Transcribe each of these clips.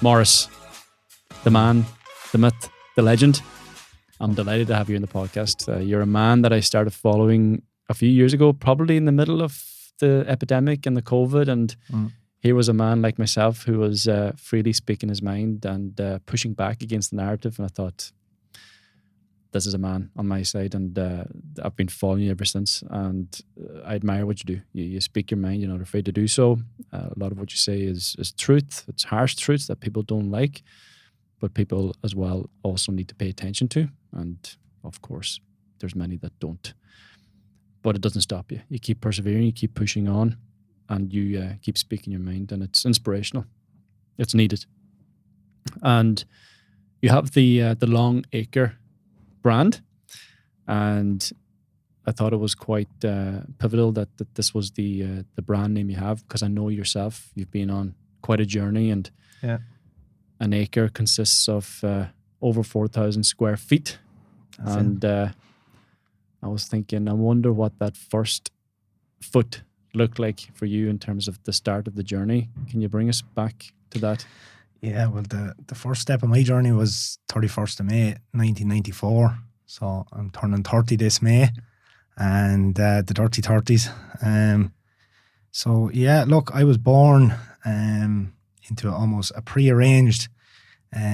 Maurice, the man, the myth, the legend. I'm delighted to have you in the podcast. You're a man that I started following a few years ago, probably in the middle of the epidemic and the COVID. And here was a man like myself who was freely speaking his mind and pushing back against the narrative. And I thought, this is a man on my side. And I've been following you ever since. And I admire what you do. You speak your mind. You're not afraid to do so. A lot of what you say is truth. It's harsh truths that people don't like. But people as well also need to pay attention to. And of course, there's many that don't. But it doesn't stop you. You keep persevering, you keep pushing on, and you keep speaking your mind. And it's inspirational. It's needed. And you have the Long Acre brand. And I thought it was quite pivotal that this was the brand name you have, because I know yourself, you've been on quite a journey. And an acre consists of over 4,000 square feet. That's and I was thinking, I wonder what that first foot looked like for you in terms of the start of the journey. Can you bring us back to that? Yeah, well, the first step of my journey was 31st of May, 1994. So I'm turning 30 this May, and the dirty 30s. So yeah, look, I was born into almost a prearranged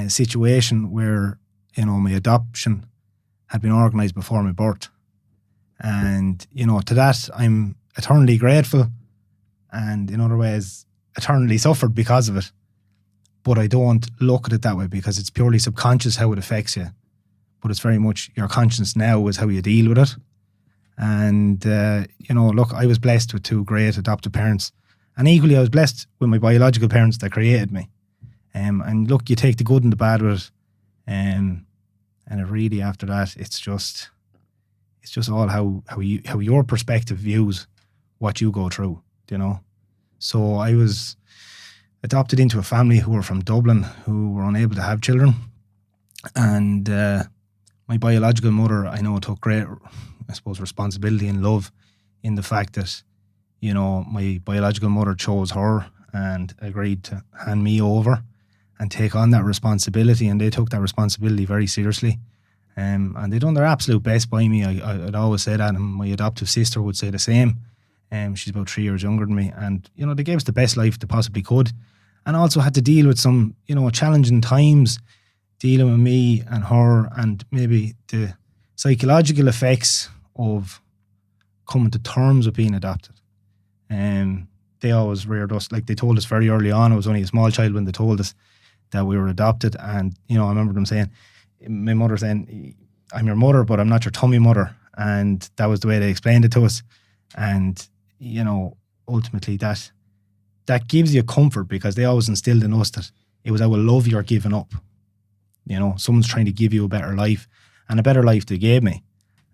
situation where, you know, my adoption had been organised before my birth. And, you know, to that I'm eternally grateful, and in other ways eternally suffered because of it. But I don't look at it that way, because it's purely subconscious how it affects you. But it's very much your conscience now is how you deal with it. And, you know, look, I was blessed with two great adoptive parents. And equally, I was blessed with my biological parents that created me. And look, you take the good and the bad with it. And it really, after that, it's just all how your perspective views what you go through, you know. So I was adopted into a family who were from Dublin, who were unable to have children. And my biological mother, I know, took great, I suppose, responsibility and love in the fact that, you know, my biological mother chose her and agreed to hand me over and take on that responsibility. And they took that responsibility very seriously. And they done their absolute best by me. I'd always say that, and my adoptive sister would say the same. She's about 3 years younger than me. And, you know, they gave us the best life they possibly could. And also had to deal with some, you know, challenging times, dealing with me and her, and maybe the psychological effects of coming to terms with being adopted. They always reared us, like they told us very early on. I was only a small child when they told us that we were adopted. And, you know, I remember them saying, my mother saying, I'm your mother, but I'm not your tummy mother. And that was the way they explained it to us. And, you know, ultimately that gives you comfort, because they always instilled in us that it was our love you're giving up. You know, someone's trying to give you a better life, and a better life they gave me.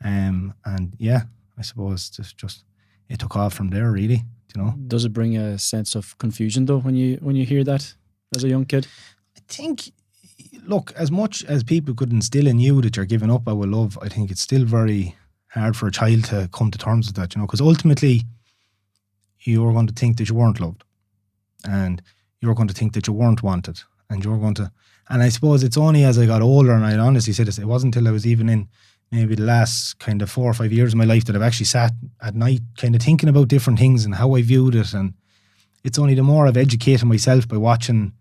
And yeah, I suppose just it took off from there, really, you know. Does it bring a sense of confusion though when you hear that as a young kid? I think, look, as much as people could instill in you that you're giving up our love, I think it's still very hard for a child to come to terms with that, you know, because ultimately you're going to think that you weren't loved, and you're going to think that you weren't wanted, and you're going to, and I suppose it's only as I got older, and I'd honestly say this, it wasn't until I was even in maybe the last kind of 4 or 5 years of my life that I've actually sat at night kind of thinking about different things and how I viewed it. And it's only the more I've educated myself by watching,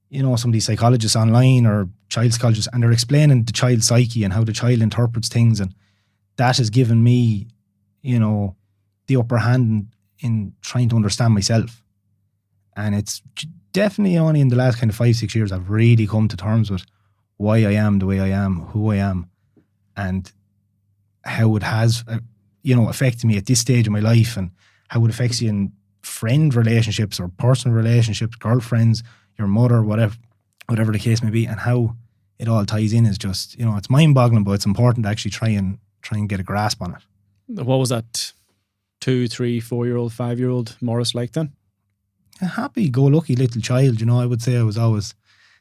you know, some of these psychologists online or child psychologists, and they're explaining the child psyche and how the child interprets things. And that has given me, you know, the upper hand in trying to understand myself. And it's definitely only in the last kind of 5-6 years I've really come to terms with why I am the way I am, who I am, and how it has, you know, affected me at this stage of my life, and how it affects you in friend relationships or personal relationships, girlfriends, your mother, whatever the case may be, and how it all ties in is just, you know, it's mind-boggling, but it's important to actually try and get a grasp on it. What was that 2, 3, 4-year-old, 5-year-old Maurice like then? A happy-go-lucky little child, you know. I would say I was always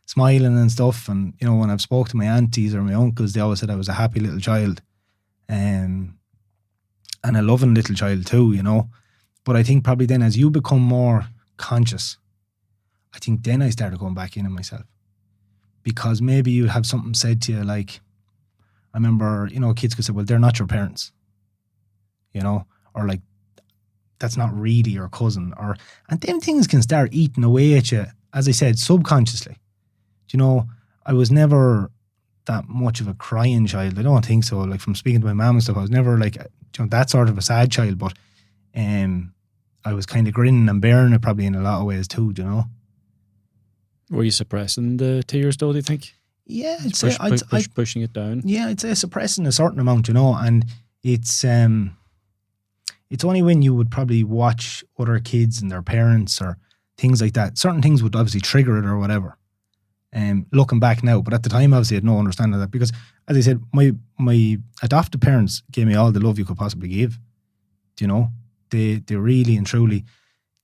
smiling and stuff, and, you know, when I've spoke to my aunties or my uncles, they always said I was a happy little child, and a loving little child too, you know. But I think probably then as you become more conscious I think then I started going back in on myself. Because maybe you'd have something said to you like, I remember, kids could say, well, they're not your parents, or like, that's not really your cousin, and then things can start eating away at you, as I said, subconsciously. I was never that much of a crying child. I don't think so. Like from speaking to my mum and stuff, I was never like, that sort of a sad child, but I was kind of grinning and bearing it probably in a lot of ways too, Were you suppressing the tears though, do you think? Yeah, pushing it down. Yeah, I'd say suppressing a certain amount, and it's only when you would probably watch other kids and their parents or things like that. Certain things would obviously trigger it or whatever. Looking back now, but at the time, obviously, I had no understanding of that because, as I said, my adopted parents gave me all the love you could possibly give. They really and truly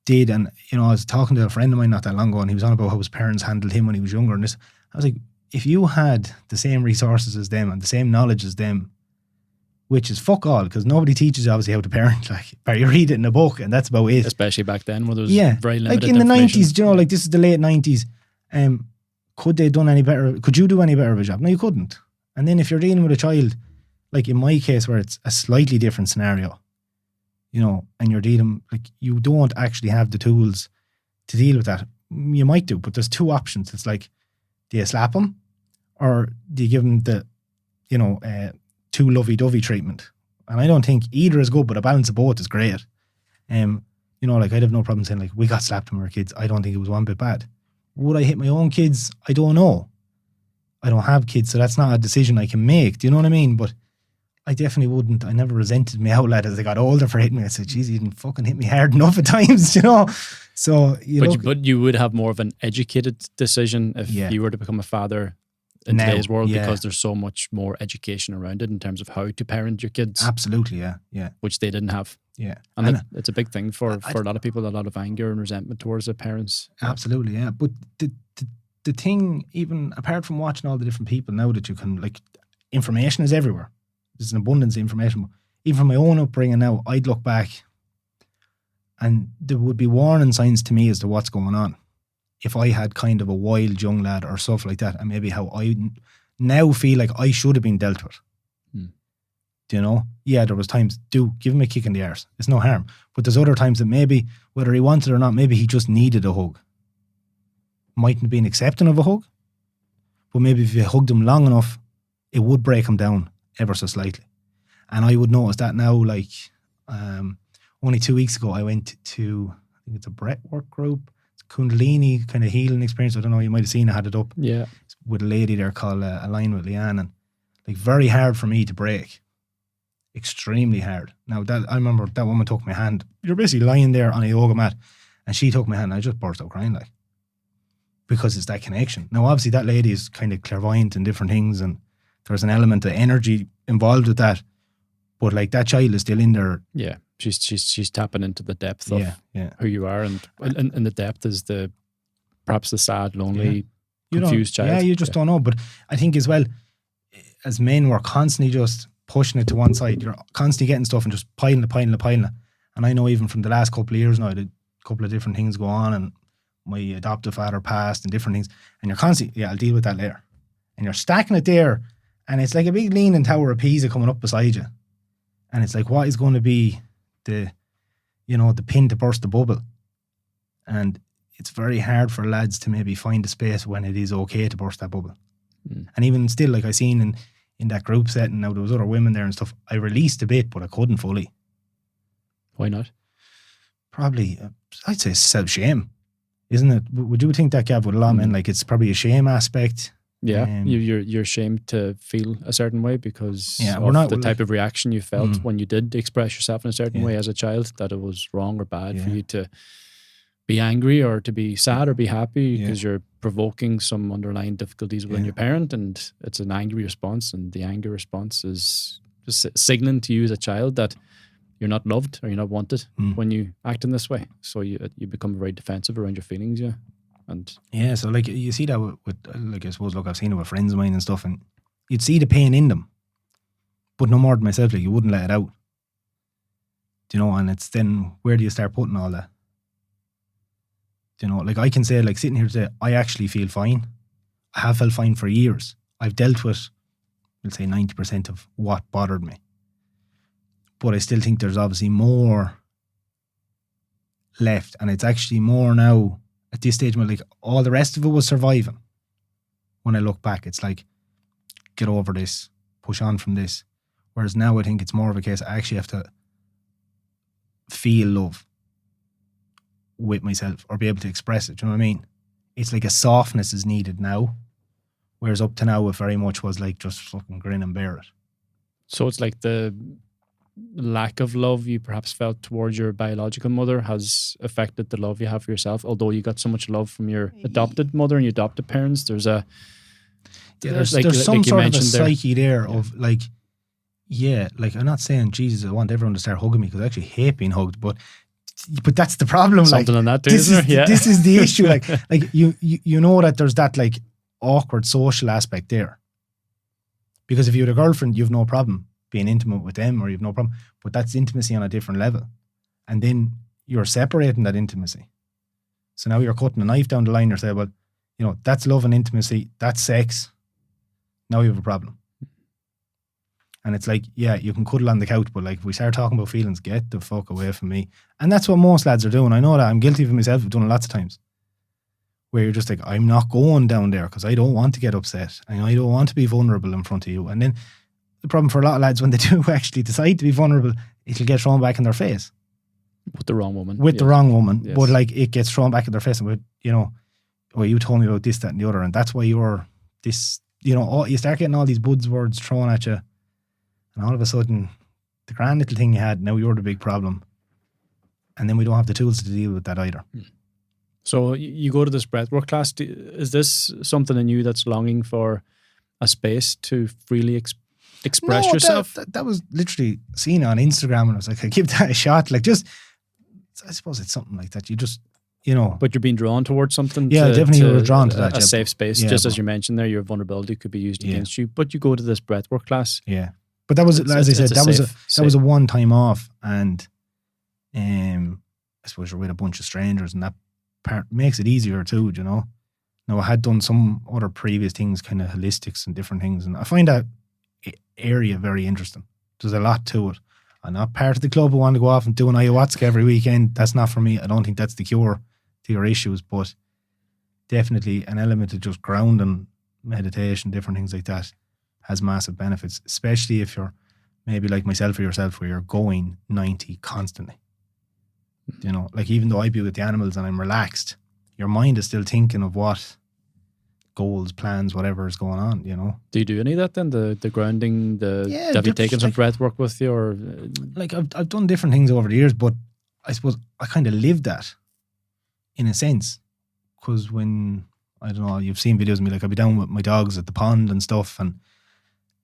did. And I was talking to a friend of mine not that long ago, and he was on about how his parents handled him when he was younger. And this, I was like, if you had the same resources as them and the same knowledge as them, which is fuck all, because nobody teaches you obviously how to parent. Like, you read it in a book, and that's about it. Especially back then, where there was very limited like in the information. 90s, like this is the late 90s. Could they have done any better? Could you do any better of a job? No, you couldn't. And then if you're dealing with a child, like in my case, where it's a slightly different scenario, and you're dealing, like, you don't actually have the tools to deal with that. You might do, but there's two options. It's like, do you slap them, or do you give them the, too lovey-dovey treatment? And I don't think either is good, but a balance of both is great. Like, I'd have no problem saying, like, we got slapped when we were kids. I don't think it was one bit bad. Would I hit my own kids? I don't know. I don't have kids, so that's not a decision I can make. Do you know what I mean? But I definitely wouldn't. I never resented my old lad as I got older for hitting me. I said, geez, you didn't fucking hit me hard enough at times, So, but you would have more of an educated decision if you were to become a father in today's world, because there's so much more education around it in terms of how to parent your kids. Absolutely, yeah. Which they didn't have. Yeah. And it's a big thing for a lot of people, a lot of anger and resentment towards their parents. Absolutely, yeah. But the thing, even apart from watching all the different people now that you can, like, information is everywhere. There's an abundance of information. Even from my own upbringing now, I'd look back and there would be warning signs to me as to what's going on. If I had kind of a wild young lad or stuff like that, and maybe how I now feel like I should have been dealt with. Do you know? Yeah, there was times, give him a kick in the arse. It's no harm. But there's other times that maybe, whether he wanted or not, maybe he just needed a hug. Mightn't have been accepting of a hug, but maybe if you hugged him long enough, it would break him down ever so slightly. And I would notice that now, like, only 2 weeks ago, I went to, I think it's a breathwork group. It's a Kundalini kind of healing experience. I don't know, you might have seen, I had it up. Yeah. It's with a lady there called Align with Leanne. And like, very hard for me to break. Extremely hard. Now, that I remember that woman took my hand. You're basically lying there on a yoga mat, and she took my hand, and I just burst out crying, like, because it's that connection. Now, obviously, that lady is kind of clairvoyant in different things, and there's an element of energy involved with that. But like, that child is still in there. Yeah, she's tapping into the depth of who you are, and the depth is perhaps the sad, lonely, confused child. Yeah, you just don't know. But I think as well, as men, we're constantly just pushing it to one side. You're constantly getting stuff and just piling it. And I know even from the last couple of years now, I did a couple of different things go on, and my adoptive father passed and different things. And you're constantly, I'll deal with that later. And you're stacking it there, and it's like a big leaning tower of Pisa coming up beside you. And it's like, what is going to be the pin to burst the bubble? And it's very hard for lads to maybe find a space when it is okay to burst that bubble. And even still, like I seen in that group setting, now there was other women there and stuff, I released a bit, but I couldn't fully. Why not? Probably, I'd say self-shame, isn't it? Would you think that, Gav, with a lot of men, like, it's probably a shame aspect? Yeah, you're ashamed to feel a certain way because of the type of reaction you felt when you did express yourself in a certain way as a child, that it was wrong or bad for you to be angry or to be sad or be happy because you're provoking some underlying difficulties within your parent, and it's an angry response, and the anger response is just signaling to you as a child that you're not loved or you're not wanted when you act in this way. So you become very defensive around your feelings, And so like, you see that with like, I suppose, look, I've seen it with friends of mine and stuff, and you'd see the pain in them, but no more than myself, like, you wouldn't let it out. Do you know? And it's then, where do you start putting all that? You know, like I can say, like sitting here today, I actually feel fine. I have felt fine for years. I've dealt with, we'll say 90% of what bothered me. But I still think there's obviously more left. And it's actually more now at this stage where like all the rest of it was surviving. When I look back, it's like, get over this, push on from this. Whereas now I think it's more of a case I actually have to feel love with myself or be able to express it. Do you know what I mean? It's like a softness is needed now. Whereas up to now it very much was like just fucking grin and bear it. So it's like the lack of love you perhaps felt towards your biological mother has affected the love you have for yourself. Although you got so much love from your adopted mother and your adopted parents, there's some sort of a psyche there of like, yeah, like I'm not saying Jesus, I want everyone to start hugging me because I actually hate being hugged, but that's the problem. Something like, on that too, isn't there? Yeah. This is the issue. Like you know that there's that like awkward social aspect there. Because if you had a girlfriend, you've no problem being intimate with them, or you've no problem. But that's intimacy on a different level. And then you're separating that intimacy. So now you're cutting a knife down the line. You're saying, well, you know, that's love and intimacy. That's sex. Now you have a problem. And it's like, yeah, you can cuddle on the couch, but like if we start talking about feelings, get the fuck away from me. And that's what most lads are doing. I know that. I'm guilty of it myself. I've done it lots of times. Where you're just like, I'm not going down there because I don't want to get upset. And I don't want to be vulnerable in front of you. And then the problem for a lot of lads, when they do actually decide to be vulnerable, it'll get thrown back in their face. With the wrong woman. The wrong woman. Yes. But like it gets thrown back in their face. And you know, oh, you told me about this, that and the other. And that's why you're this, you know, you start getting all these buzzwords thrown at you. And all of a sudden, the grand little thing you had, now you're the big problem. And then we don't have the tools to deal with that either. So you go to this breathwork class. Is this something in you that's longing for a space to freely express yourself? That was literally seen on Instagram, and I was like, I give that a shot. Like, just, I suppose it's something like that. You just, you know. But you're being drawn towards something. Yeah, definitely you were drawn to that. A safe space, just as you mentioned there, your vulnerability could be used against you. But you go to this breathwork class. Yeah. But that was, as I said, that was a one time off, and I suppose you're with a bunch of strangers, and that part makes it easier too, you know. Now I had done some other previous things, kind of holistics and different things, and I find that area very interesting. There's a lot to it. I'm not part of the club who want to go off and do an ayahuasca every weekend. That's not for me. I don't think that's the cure to your issues, but definitely an element of just grounding, meditation, different things like that has massive benefits, especially if you're maybe like myself or yourself, where you're going 90 constantly. You know, like even though I be with the animals and I'm relaxed, your mind is still thinking of what goals, plans, whatever is going on, you know. Do you do any of that then? The grounding, have you taken some breath work with you? Or like I've done different things over the years, but I suppose I kind of lived that in a sense. Because when, I don't know, you've seen videos of me, like I'll be down with my dogs at the pond and stuff, and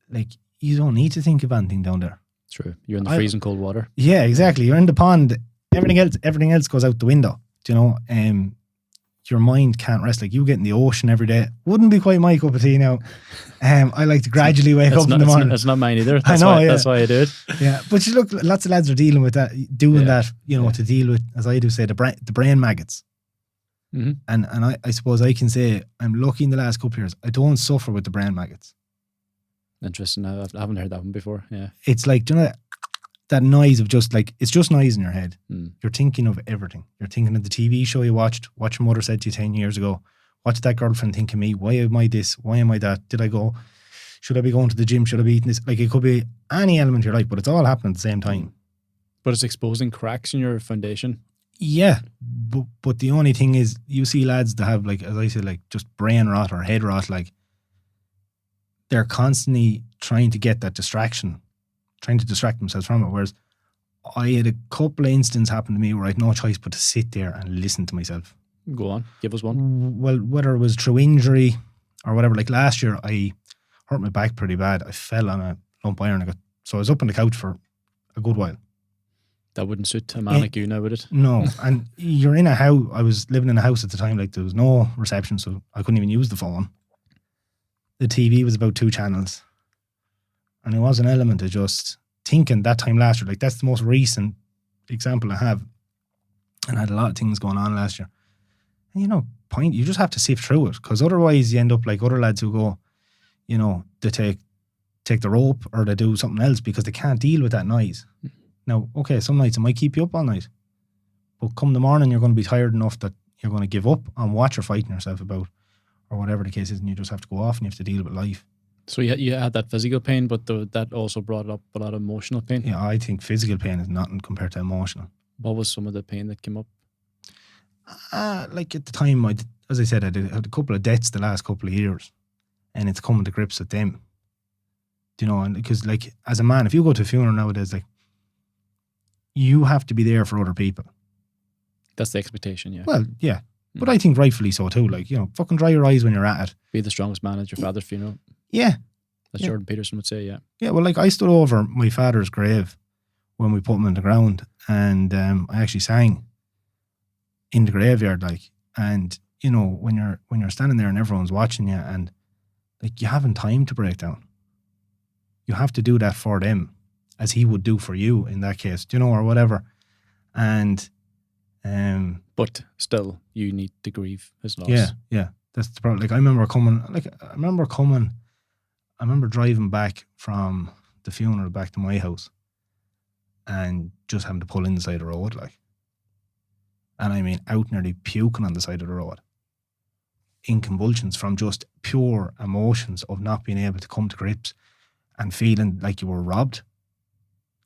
like you don't need to think of anything down there. True. You're in the freezing cold water. Yeah, exactly. You're in the pond. Everything else goes out the window. Do you know? Your mind can't rest. Like you get in the ocean every day. Wouldn't be quite my cup of tea now. I like to gradually wake up in the morning. That's not mine either. That's why I do it. Yeah, but you look, lots of lads are dealing with that, that, you know, to deal with, as I do say, the brain maggots. Mm-hmm. And I suppose I can say I'm lucky in the last couple of years. I don't suffer with the brain maggots. Interesting. I haven't heard that one before. Yeah, it's like, do you know that noise of just like, it's just noise in your head. Mm. You're thinking of everything. You're thinking of the TV show you watched, what your mother said to you 10 years ago. What did that girlfriend think of me? Why am I this? Why am I that? Did I go? Should I be going to the gym? Should I be eating this? Like it could be any element of your life, but it's all happening at the same time. But it's exposing cracks in your foundation. Yeah, but the only thing is, you see lads that have, like, as I said, like just brain rot or head rot, like they're constantly trying to get that distraction, trying to distract themselves from it. Whereas I had a couple of instances happen to me where I had no choice but to sit there and listen to myself. Go on, give us one. Well, whether it was through injury or whatever, like last year I hurt my back pretty bad. I fell on a lump iron. So I was up on the couch for a good while. That wouldn't suit a man like you now, would it? No. And you're in a house. I was living in a house at the time, like there was no reception, so I couldn't even use the phone. The TV was about 2 channels. And it was an element of just thinking that time last year. Like that's the most recent example I have. And I had a lot of things going on last year. And, you just have to sift through it, because otherwise you end up like other lads who go, they take the rope or they do something else because they can't deal with that noise. Now, okay, some nights it might keep you up all night, but come the morning you're going to be tired enough that you're going to give up on what you're fighting yourself about, or whatever the case is, and you just have to go off and you have to deal with life. So you had that physical pain, but that also brought up a lot of emotional pain. Yeah, I think physical pain is nothing compared to emotional. What was some of the pain that came up? Like at the time, as I said, I had a couple of deaths the last couple of years, and it's coming to grips with them. And because like as a man, if you go to a funeral nowadays, like you have to be there for other people. That's the expectation, yeah. Well, yeah. But I think rightfully so too. Like, fucking dry your eyes when you're at it. Be the strongest man at your father's funeral. Yeah. As Jordan Peterson would say, yeah. Yeah, well, like I stood over my father's grave when we put him in the ground, and I actually sang in the graveyard, like, and when you're standing there and everyone's watching you, and like you haven't time to break down. You have to do that for them, as he would do for you in that case, or whatever. And but still, you need to grieve his loss. Yeah. That's the problem. Like I remember driving back from the funeral back to my house, and just having to pull in the side of the road, like, and I mean out nearly puking on the side of the road, in convulsions from just pure emotions of not being able to come to grips and feeling like you were robbed.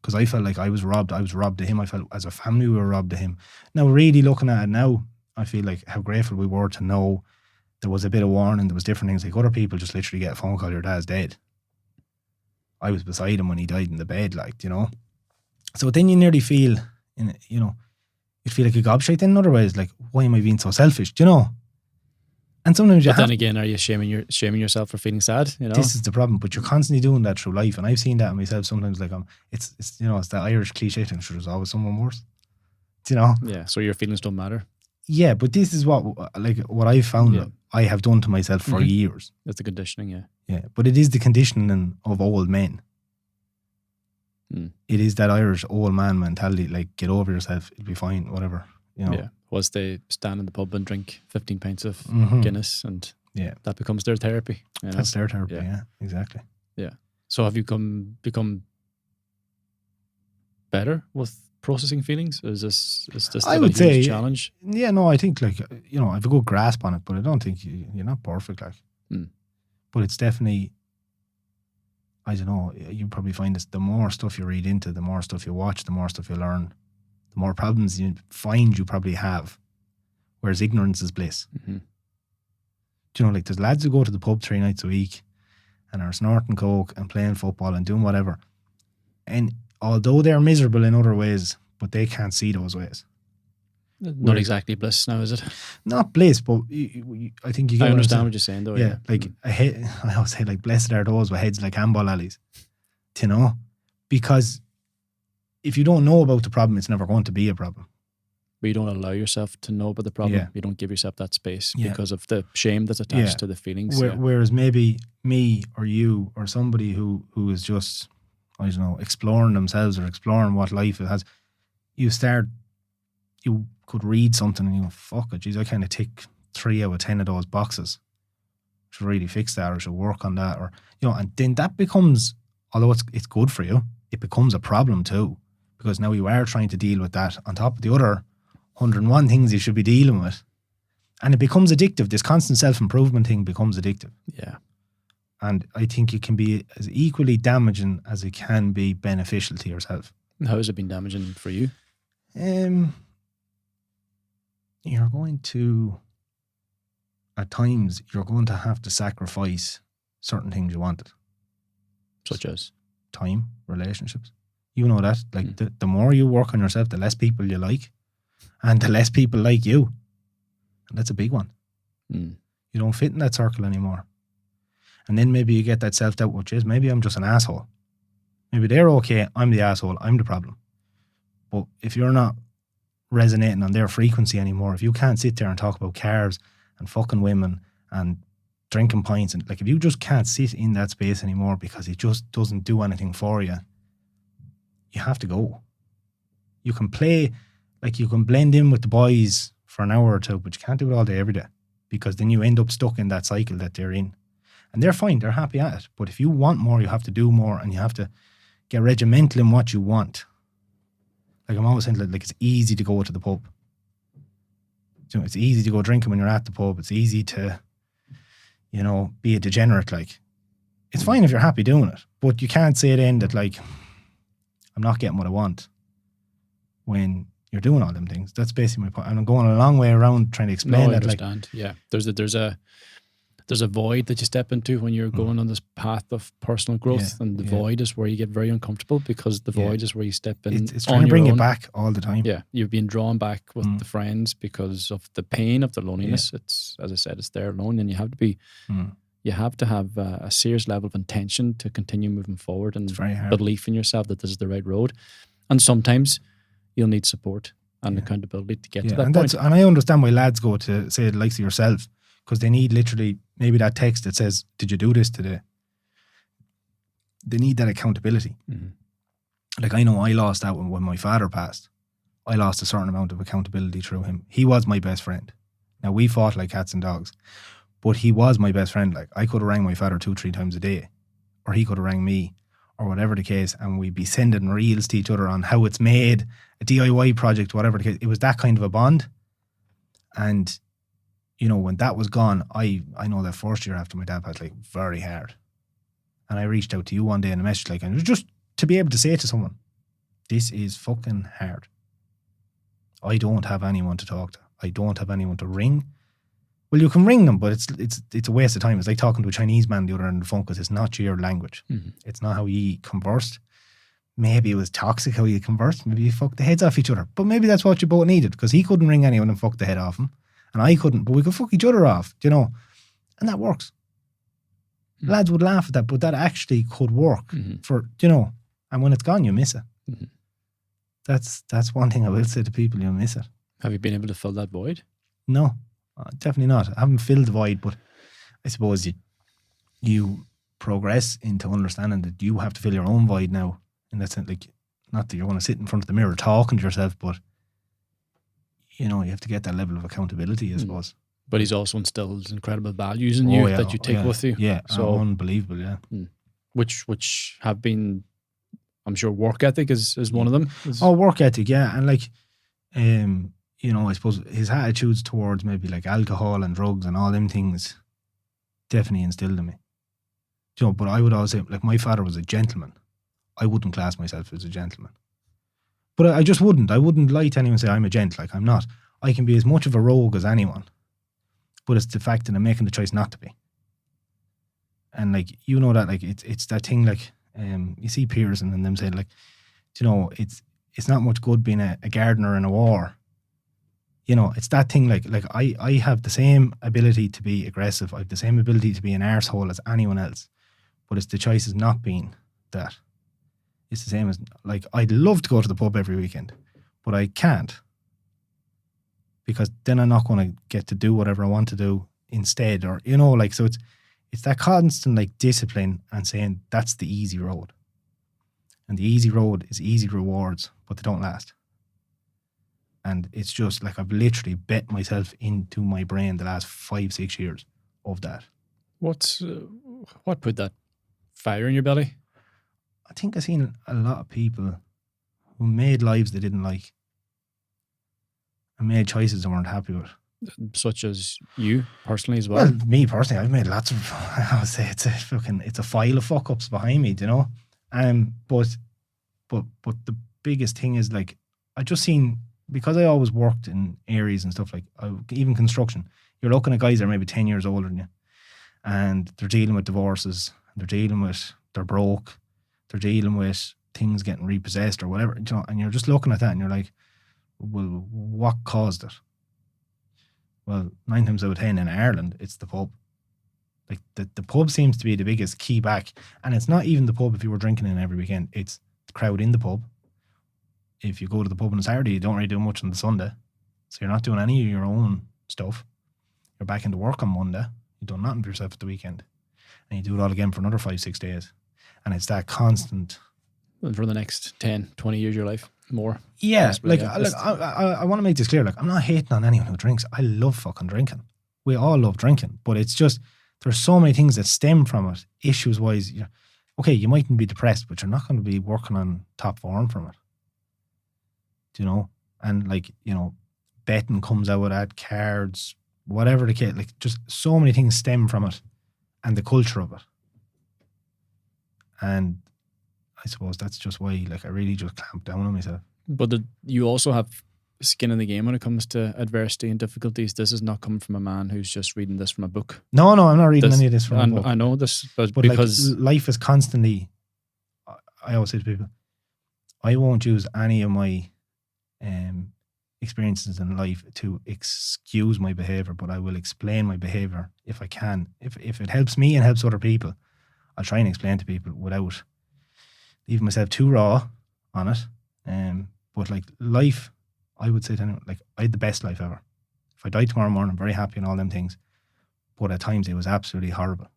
Because I felt like I was robbed of him. I felt as a family we were robbed of him. Now, really looking at it now, I feel like how grateful we were to know there was a bit of warning, there was different things. Like other people just literally get a phone call, your dad's dead. I was beside him when he died in the bed, like, So then you nearly feel, you feel like a gobshite in other ways. Like, why am I being so selfish, And sometimes then again, are you shaming yourself for feeling sad? This is the problem. But you're constantly doing that through life, and I've seen that in myself. Sometimes, like it's it's that Irish cliche thing. Sure, there's always someone worse. Yeah. So your feelings don't matter. Yeah, but this is what I've found I have done to myself for years. That's the conditioning. Yeah. Yeah, but it is the conditioning of old men. It is that Irish old man mentality. Like, get over yourself. It'll be fine. Whatever. Yeah. Once they stand in the pub and drink 15 pints of Guinness, and that becomes their therapy. That's their therapy, yeah, exactly. Yeah. So have you become better with processing feelings? Is this I would say, a challenge? Yeah, no, I think like, I have a good grasp on it, but I don't think you're not perfect, like. But it's definitely, I don't know, you probably find this, the more stuff you read into, the more stuff you watch, the more stuff you learn, the more problems you find you probably have, whereas ignorance is bliss. Like there's lads who go to the pub 3 nights a week and are snorting coke and playing football and doing whatever, and although they're miserable in other ways, but they can't see those ways. Not exactly bliss now, is it? Not bliss, but I think you get. I understand what you're saying, though. Yeah, like I always say, like, blessed are those with heads like handball alleys, because if you don't know about the problem, it's never going to be a problem. But you don't allow yourself to know about the problem. Yeah. You don't give yourself that space because of the shame that's attached to the feelings. Whereas maybe me or you or somebody who is just, I don't know, exploring themselves or exploring what life has, you could read something and you go, fuck it, geez, I kind of tick 3 out of 10 of those boxes. Should really fix that, or should work on that, or and then that becomes, although it's good for you, it becomes a problem too, because now you are trying to deal with that on top of the other 101 things you should be dealing with, and it becomes addictive. This constant self-improvement thing becomes addictive. Yeah. And I think it can be as equally damaging as it can be beneficial to yourself. How has it been damaging for you? You're going to, at times, you're going to have to sacrifice certain things you wanted. Such as? Time, relationships. You know that. Like, the more you work on yourself, the less people you like, and the less people like you. And that's a big one. You don't fit in that circle anymore. And then maybe you get that self-doubt, which is, maybe I'm just an asshole. Maybe they're okay, I'm the asshole, I'm the problem. But if you're not resonating on their frequency anymore, if you can't sit there and talk about cars and fucking women and drinking pints, and like, if you just can't sit in that space anymore because it just doesn't do anything for you, you have to go. You can play, like, you can blend in with the boys for an hour or two, but you can't do it all day, every day, because then you end up stuck in that cycle that they're in. And they're fine, they're happy at it. But if you want more, you have to do more, and you have to get regimental in what you want. Like I'm always saying, like it's easy to go to the pub. You know, it's easy to go drinking when you're at the pub. It's easy to, you know, be a degenerate. Like, it's fine if you're happy doing it, but you can't say then that, like, I'm not getting what I want when you're doing all them things. That's basically my point. And I'm going a long way around trying to explain that. I understand. Like, yeah, there's a void that you step into when you're going on this path of personal growth, and the void is where you get very uncomfortable, because the void is where you step in. It's trying to bring you back all the time. Yeah, you're being drawn back with the friends because of the pain of the loneliness. It's, as I said, it's there alone, and you have to be. You have to have a serious level of intention to continue moving forward, and belief in yourself that this is the right road. And sometimes you'll need support and accountability to get to that point. And I understand why lads go to, say, the likes of yourself, because they need literally maybe that text that says, did you do this today? They need that accountability. Like, I know I lost that when my father passed. I lost a certain amount of accountability through him. He was my best friend. Now, we fought like cats and dogs, but he was my best friend. Like, I could have rang my father 2-3 times a day, or he could have rang me, or whatever the case, and we'd be sending reels to each other on how it's made, a DIY project, whatever the case. It was that kind of a bond. And, you know, when that was gone, I know that first year after my dad passed, like, very hard. And I reached out to you one day in a message, like, and it was just to be able to say to someone, this is fucking hard. I don't have anyone to talk to. I don't have anyone to ring. Well, you can ring them, but it's a waste of time. It's like talking to a Chinese man the other end of the phone, because it's not your language. It's not how you conversed. Maybe it was toxic how you conversed. Maybe you fucked the heads off each other. But maybe that's what you both needed, because he couldn't ring anyone and fuck the head off him, and I couldn't, but we could fuck each other off, you know, and that works. Lads would laugh at that, but that actually could work for, you know, and when it's gone, you miss it. That's one thing I will say to people, you'll miss it. Have you been able to fill that void? No, definitely not. I haven't filled the void, but I suppose you progress into understanding that you have to fill your own void now. In that sense, like, not that you're going to sit in front of the mirror talking to yourself, but, you know, you have to get that level of accountability, I suppose. But he's also instilled incredible values in you that you take with you. Yeah, so unbelievable, yeah. Which have been, I'm sure, work ethic is one of them. Work ethic, yeah. And like, you know, I suppose his attitudes towards maybe like alcohol and drugs and all them things definitely instilled in me. You know, but I would always say, like, my father was a gentleman. I wouldn't class myself as a gentleman. But I just wouldn't. I wouldn't lie to anyone and say I'm a gent. Like, I'm not. I can be as much of a rogue as anyone. But it's the fact that I'm making the choice not to be. And like, you know that, like, it's that thing, like, you see Pearson and them say, like, you know, it's not much good being a gardener in a war. You know, it's that thing, like I have the same ability to be aggressive. I have the same ability to be an arsehole as anyone else. But it's the choice is not being that. It's the same as, like, I'd love to go to the pub every weekend, but I can't. Because then I'm not going to get to do whatever I want to do instead. Or, you know, like, so it's that constant, like, discipline and saying that's the easy road. And the easy road is easy rewards, but they don't last. And it's just like, I've literally bet myself into my brain the last 5-6 years of that. What put that fire in your belly? I think I've seen a lot of people who made lives they didn't like and made choices they weren't happy with. Such as you personally as well? Well, me personally, I've made lots of, I would say it's a file of fuck ups behind me, you know? But the biggest thing is, like, I just seen, because I always worked in areas and stuff, like, even construction, you're looking at guys that are maybe 10 years older than you, and they're dealing with divorces, they're broke, they're dealing with things getting repossessed or whatever, you know, and you're just looking at that and you're like, well, what caused it? Well, 9 times out of 10 in Ireland, it's the pub. Like, the pub seems to be the biggest key back. And it's not even the pub if you were drinking in every weekend. It's the crowd in the pub. If you go to the pub on a Saturday, you don't really do much on the Sunday. So you're not doing any of your own stuff. You're back into work on Monday. You've done nothing for yourself at the weekend. And you do it all again for another 5-6 days. And it's that constant. For the next 10, 20 years of your life. more. Yeah, possibly, like, yeah. I want to make this clear. Like, I'm not hating on anyone who drinks. I love fucking drinking. We all love drinking, but it's just there's so many things that stem from it, issues wise. Okay, you mightn't be depressed, but you're not going to be working on top form from it. Do you know? And like, betting comes out of that, cards, whatever the case. Like, just so many things stem from it, and the culture of it. And I suppose that's just why, like, I really just clamp down on myself. But you also have skin in the game when it comes to adversity and difficulties. This is not coming from a man who's just reading this from a book. No, I'm not reading any of this from a book. I know this, but because like, life is constantly. I always say to people, I won't use any of my experiences in life to excuse my behavior, but I will explain my behavior if I can. If it helps me and helps other people, I'll try and explain to people without leaving myself too raw on it. But like life, I would say to anyone, like, I had the best life ever. If I died tomorrow morning, I'm very happy and all them things. But at times it was absolutely horrible.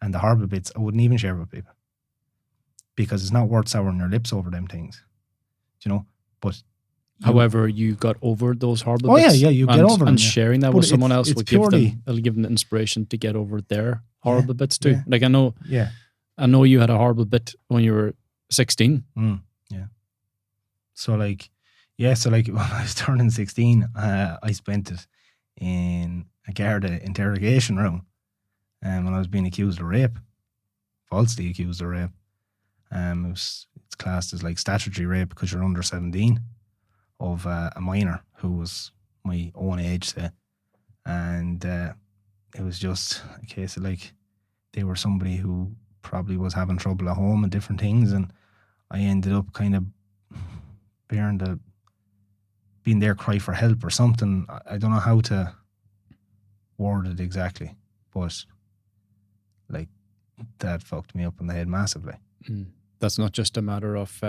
And the horrible bits I wouldn't even share with people. Because it's not worth souring your lips over them things. But however, you got over those horrible bits. Oh yeah, you get over them. And sharing that with someone else will give them the inspiration to get over their horrible bits too. Yeah. Like I know you had a horrible bit when you were 16. Yeah. So when I was turning 16, I spent it in a guard interrogation room when I was being accused of rape, falsely accused of rape. It's classed as like statutory rape because you're under 17 of a minor who was my own age, say. And it was just a case of like they were somebody who probably was having trouble at home and different things, and I ended up kind of being their cry for help or something. I don't know how to word it exactly, but like that fucked me up in the head massively. That's not just a matter of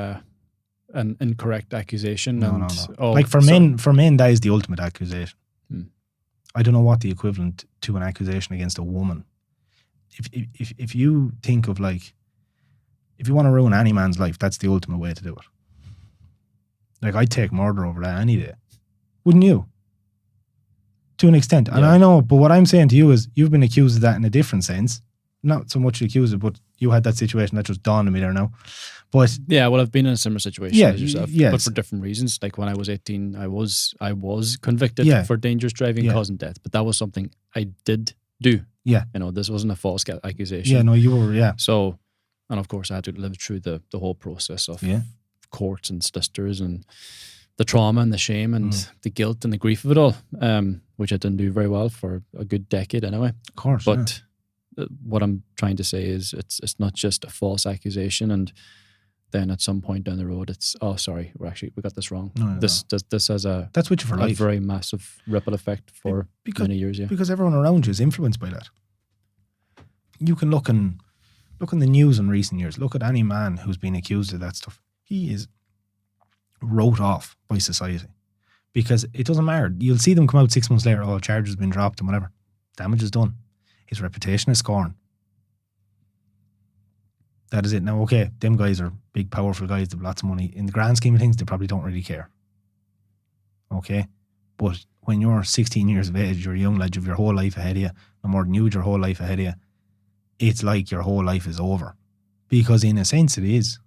an incorrect accusation. No. Like for men, that is the ultimate accusation. I don't know what the equivalent to an accusation against a woman. If you think of like, if you want to ruin any man's life, that's the ultimate way to do it. Like, I'd take murder over that any day. Wouldn't you? To an extent. And I know, but what I'm saying to you is you've been accused of that in a different sense. Not so much accused of, but you had that situation that just dawned on me there now. But yeah, well, I've been in a similar situation as yourself, but for different reasons. Like when I was 18, I was convicted for dangerous driving causing death, but that was something I did do. Yeah. This wasn't a false accusation. Yeah, no, you were, So, and of course I had to live through the whole process of courts and solicitors and the trauma and the shame and the guilt and the grief of it all, which I didn't do very well for a good decade anyway. Of course. But what I'm trying to say is it's not just a false accusation and then at some point down the road it's, we got this wrong. This has that's with you for life. Very massive ripple effect for many years. Yeah. Because everyone around you is influenced by that. You can look in the news in recent years. Look at any man who's been accused of that stuff. He is wrote off by society because it doesn't matter. You'll see them come out 6 months later, charges have been dropped and whatever. Damage is done. His reputation is scorned. That is it. Now, okay, them guys are big, powerful guys. They have lots of money. In the grand scheme of things, they probably don't really care. Okay? But when you're 16 years of age, you're a young lad, you have your whole life ahead of you, no more than you, your whole life ahead of you, it's like your whole life is over. Because in a sense, it is.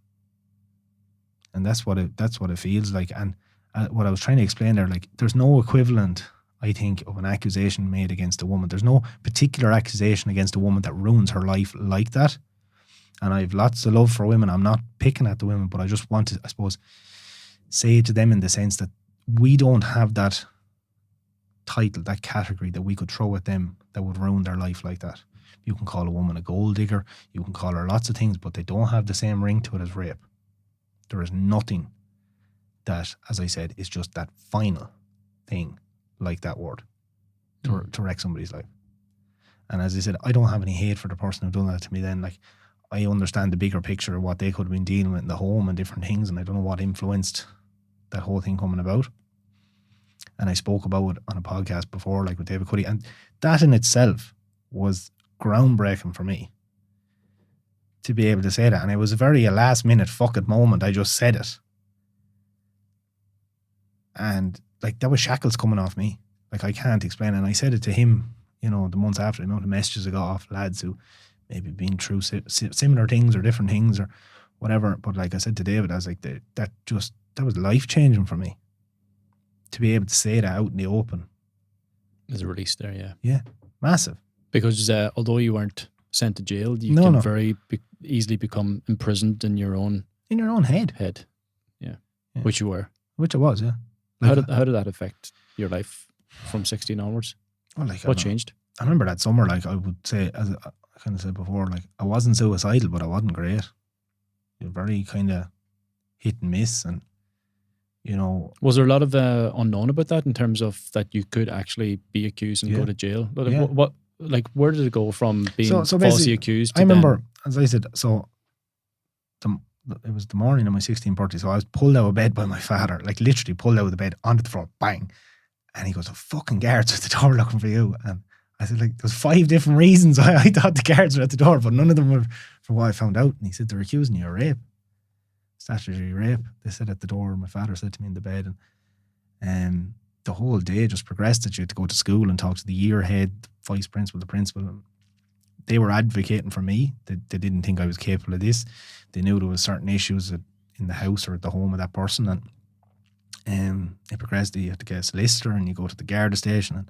And that's what it feels like. And what I was trying to explain there, like, there's no equivalent, I think, of an accusation made against a woman. There's no particular accusation against a woman that ruins her life like that. And I have lots of love for women. I'm not picking at the women, but I just want to, I suppose, say to them in the sense that we don't have that title, that category that we could throw at them that would ruin their life like that. You can call a woman a gold digger. You can call her lots of things, but they don't have the same ring to it as rape. There is nothing that, as I said, is just that final thing like that word to wreck somebody's life. And as I said, I don't have any hate for the person who done that to me then. Like, I understand the bigger picture of what they could have been dealing with in the home and different things, and I don't know what influenced that whole thing coming about. And I spoke about it on a podcast before, like with David Cuddy, and that in itself was groundbreaking for me to be able to say that. And it was a very last minute fuck it moment. I just said it. And like, that was shackles coming off me. Like, I can't explain it. And I said it to him, you know, the months after, the amount of messages I got off lads who maybe been through similar things or different things or whatever. But like I said to David, I was like, that was life changing for me. To be able to say that out in the open. There's a release there, yeah. Yeah, massive. Because although you weren't sent to jail, you can very easily become imprisoned in your own head. Yeah. Which you were. Which I was, yeah. Like, how did that affect your life from 16 onwards? Well, like, what changed? I remember that summer, like I would say, as I kind of said before, like I wasn't suicidal, but I wasn't great. You're very kind of hit and miss, and you know. Was there a lot of unknown about that in terms of that you could actually be accused and go to jail? What like where did it go from being falsely accused? I remember, as I said, so it was the morning of my 16th birthday, so I was pulled out of bed by my father, like literally pulled out of the bed onto the floor, bang, and he goes, "The fucking guards at the door looking for you." And I said, like, there's 5 different reasons why I thought the guards were at the door, but none of them were for what I found out. And he said, "They're accusing you of rape, statutory rape." They said at the door. My father said to me in the bed, and the whole day just progressed that you had to go to school and talk to the year head, the vice principal, the principal. And they were advocating for me. They didn't think I was capable of this. They knew there was certain issues in the house or at the home of that person. And it progressed that you had to get a solicitor and you go to the Garda station and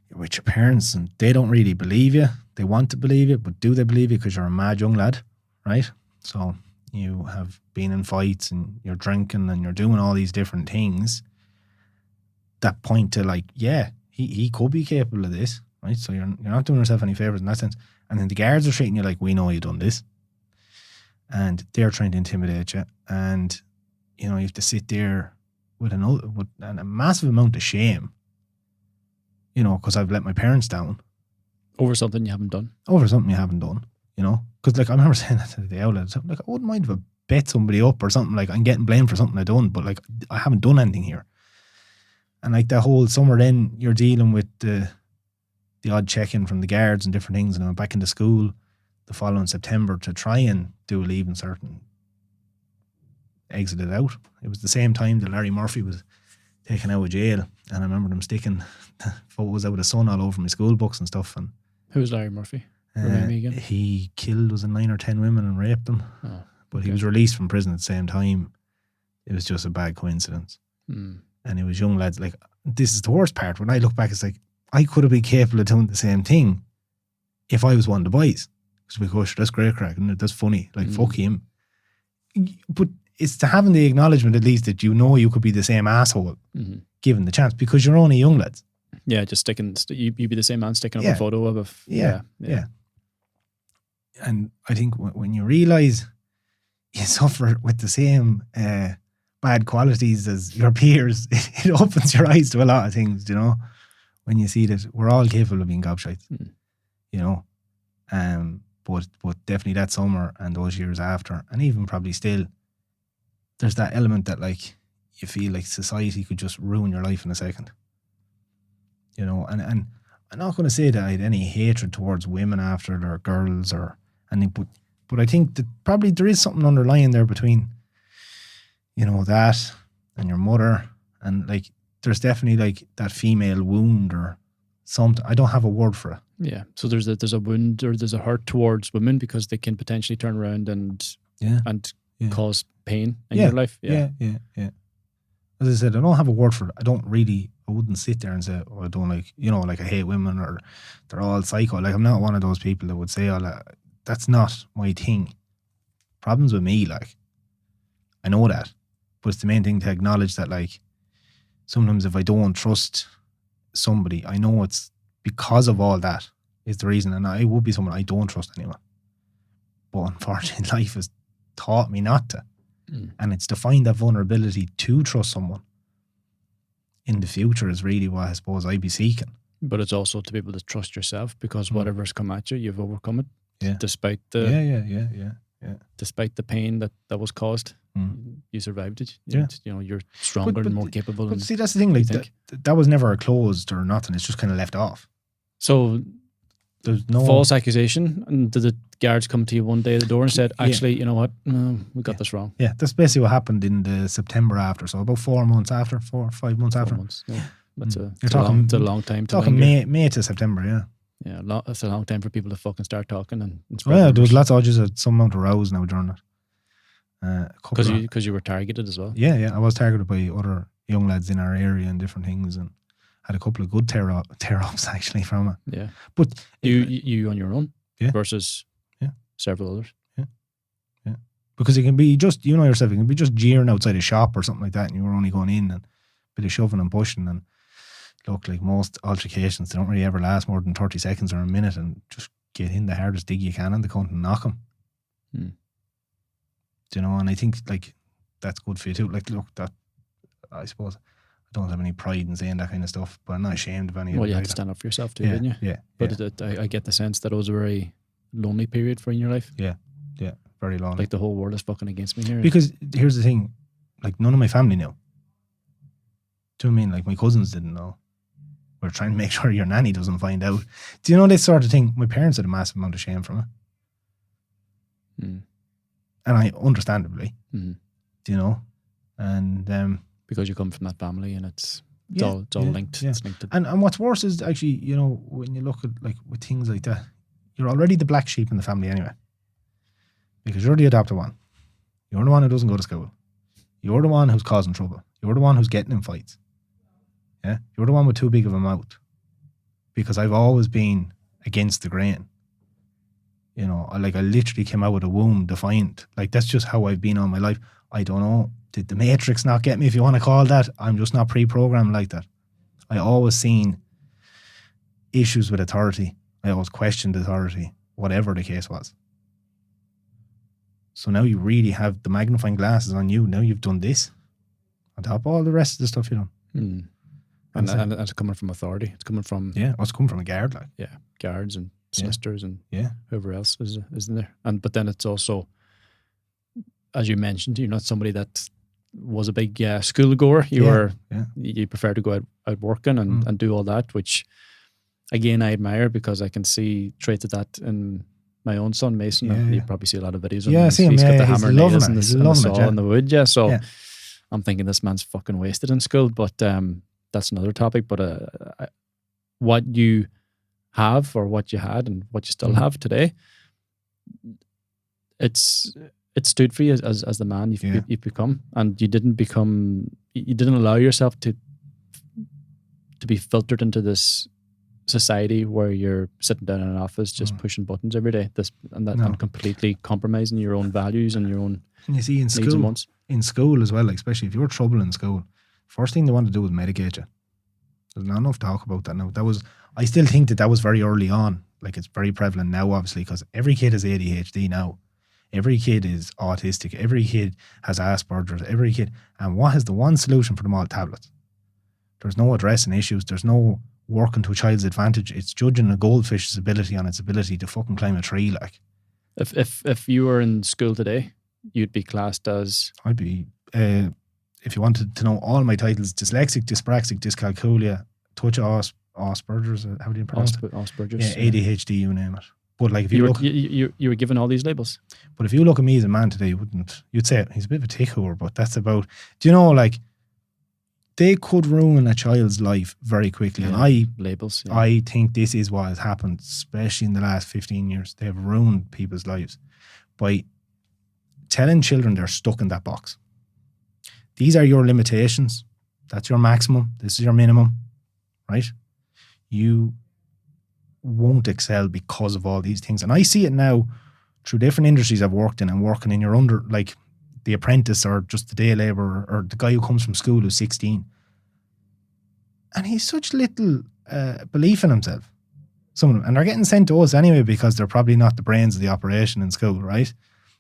you're with your parents and they don't really believe you. They want to believe you, but do they believe you because you're a mad young lad, right? So you have been in fights and you're drinking and you're doing all these different things that point to like, yeah, he could be capable of this, right? So you're not doing yourself any favours in that sense. And then the guards are treating you like, we know you've done this. And they're trying to intimidate you. And, you know, you have to sit there with a massive amount of shame, you know, because I've let my parents down. Over something you haven't done. You know? Because, like, I remember saying that to the outlet. Like, I wouldn't mind if I bet somebody up or something. Like, I'm getting blamed for something I done, but, like, I haven't done anything here. And, like, that whole summer then, you're dealing with the odd check-in from the guards and different things. And I went back into school the following September to try and do a leaving cert and exited out. It was the same time that Larry Murphy was taken out of jail. And I remember them sticking photos out of the sun all over my school books and stuff. And who was Larry Murphy? Remind me again. He killed, was it 9 or 10 women and raped them. Oh, but he was released from prison at the same time. It was just a bad coincidence. And it was young lads. Like, this is the worst part. When I look back, it's like, I could have been capable of doing the same thing if I was one of the boys. Because we go, sure, that's great crack, and that's funny. Like, fuck him. But it's to having the acknowledgement at least that you know you could be the same asshole given the chance, because you're only young lads. Yeah, just sticking, you'd be the same man sticking up a photo of yeah. And I think when you realise you suffer with the same bad qualities as your peers, it opens your eyes to a lot of things, you know, when you see that we're all capable of being gobshites, you know. But definitely that summer and those years after, and even probably still, there's that element that, like, you feel like society could just ruin your life in a second. You know, and I'm not going to say that I had any hatred towards women after it or girls or anything, but I think that probably there is something underlying there between, you know, that and your mother, and like there's definitely like that female wound or something. I don't have a word for it. Yeah. So there's a wound or there's a hurt towards women because they can potentially turn around and cause pain in your life. Yeah. As I said, I don't have a word for it. I wouldn't sit there and say, oh, I don't like, you know, like I hate women or they're all psycho. Like, I'm not one of those people that would say all that. That's not my thing. Problems with me, like, I know that. But it's the main thing to acknowledge that, like, sometimes if I don't trust somebody, I know it's because of all that is the reason. And I would be someone, I don't trust anyone. But unfortunately, life has taught me not to. And it's to find that vulnerability to trust someone in the future is really what I suppose I'd be seeking. But it's also to be able to trust yourself, because whatever's come at you, you've overcome it. Yeah. Despite the despite the pain that was caused, you survived it. You know, you're stronger and more capable. But see, that's the thing. Like that was never closed or nothing. It's just kind of left off. So there's no false accusation, and did the guards come to you one day at the door and said, actually, you know what, no, we got this wrong? Yeah, that's basically what happened in the September after. So about 4 months after, 4 or 5 months after. 4 months. Yeah. That's You're talking it's a long time to talking linger. May to September, yeah. Yeah, it's a long time for people to fucking start talking and spread Well, there was rumors. lots of just some amount of rows now during it. Because you were targeted as well. Yeah, I was targeted by other young lads in our area and different things, and had a couple of good tear-ups actually from it. Yeah. But you on your own Yeah. versus several others. Yeah. Because it can be just, you know yourself, it can be just jeering outside a shop or something like that, and you were only going in and a bit of shoving and pushing, and look, like most altercations, they don't really ever last more than 30 seconds or a minute, and just get in the hardest dig you can on the cunt and knock him. Do you know? And I think like that's good for you too. Like, look, that I suppose I don't have any pride in saying that kind of stuff, but I'm not ashamed of any of it. Well, you had either. to stand up for yourself too, Yeah, didn't you? yeah. But I get the sense that it was a very lonely period for you in your life. Yeah, very lonely. Like the whole world is fucking against me here. Because here's the thing, like none of my family knew. Do you know what I mean? Like my cousins didn't know. We're trying to make sure your nanny doesn't find out. Do you know this sort of thing? My parents had a massive amount of shame from it. And I understandably, do you know? And because you come from that family and it's all linked. Yeah. It's linked to and what's worse is actually, you know, when you look at like with things like that, you're already the black sheep in the family anyway. Because you're the adopted one. You're the one who doesn't go to school. You're the one who's causing trouble. You're the one who's getting in fights. Yeah, you're the one with too big of a mouth. Because I've always been against the grain. You know, I literally came out with a womb defiant. Like that's just how I've been all my life. I don't know. Did the Matrix not get me, if you want to call that? I'm just not pre-programmed like that. I always seen issues with authority. I always questioned authority, whatever the case was. So now you really have the magnifying glasses on you. Now you've done this on top of all the rest of the stuff you've done. And it's coming from authority. It's coming from it's coming from a guard, like guards and solicitors and whoever else is in there. But then it's also, as you mentioned, you're not somebody that was a big school goer. You prefer to go out working and do all that, which again I admire because I can see traits of that in my own son Mason. And you probably see a lot of videos of him. I see him. He's got the He's hammer and loving nails it. and He's the loving saw it, and the wood. So I'm thinking this man's fucking wasted in school, but that's another topic. But what you have or what you had and what you still have today, it stood for you as the man you've become, and you didn't allow yourself to be filtered into this society where you're sitting down in an office just pushing buttons every day, and completely compromising your own values and your own and you see in needs and wants. In school as well, like especially if you're trouble in school, first thing they want to do is medicate you. There's not enough talk about that now. I still think that was very early on. Like it's very prevalent now, obviously, because every kid has ADHD now. Every kid is autistic. Every kid has Asperger's. Every kid. And what is the one solution for them all? Tablets. There's no addressing issues. There's no working to a child's advantage. It's judging a goldfish's ability on its ability to fucking climb a tree. Like, if you were in school today, you'd be classed as. I'd be. If you wanted to know all my titles: dyslexic, dyspraxic, dyscalculia, touch Asperger's. How do you pronounce it? Asperger's. Yeah, ADHD. You name it. But like, if you look, you were given all these labels. But if you look at me as a man today, you'd say he's a bit of a tick whore, but that's about. Do you know, like, they could ruin a child's life very quickly, and labels. Yeah. I think this is what has happened, especially in the last 15 years. They have ruined people's lives by telling children they're stuck in that box. These are your limitations. That's your maximum. This is your minimum, right? You won't excel because of all these things. And I see it now through different industries I've worked in and working in your under, like the apprentice or just the day labourer or the guy who comes from school who's 16. And he's such little belief in himself. Some of them. And they're getting sent to us anyway because they're probably not the brains of the operation in school, right?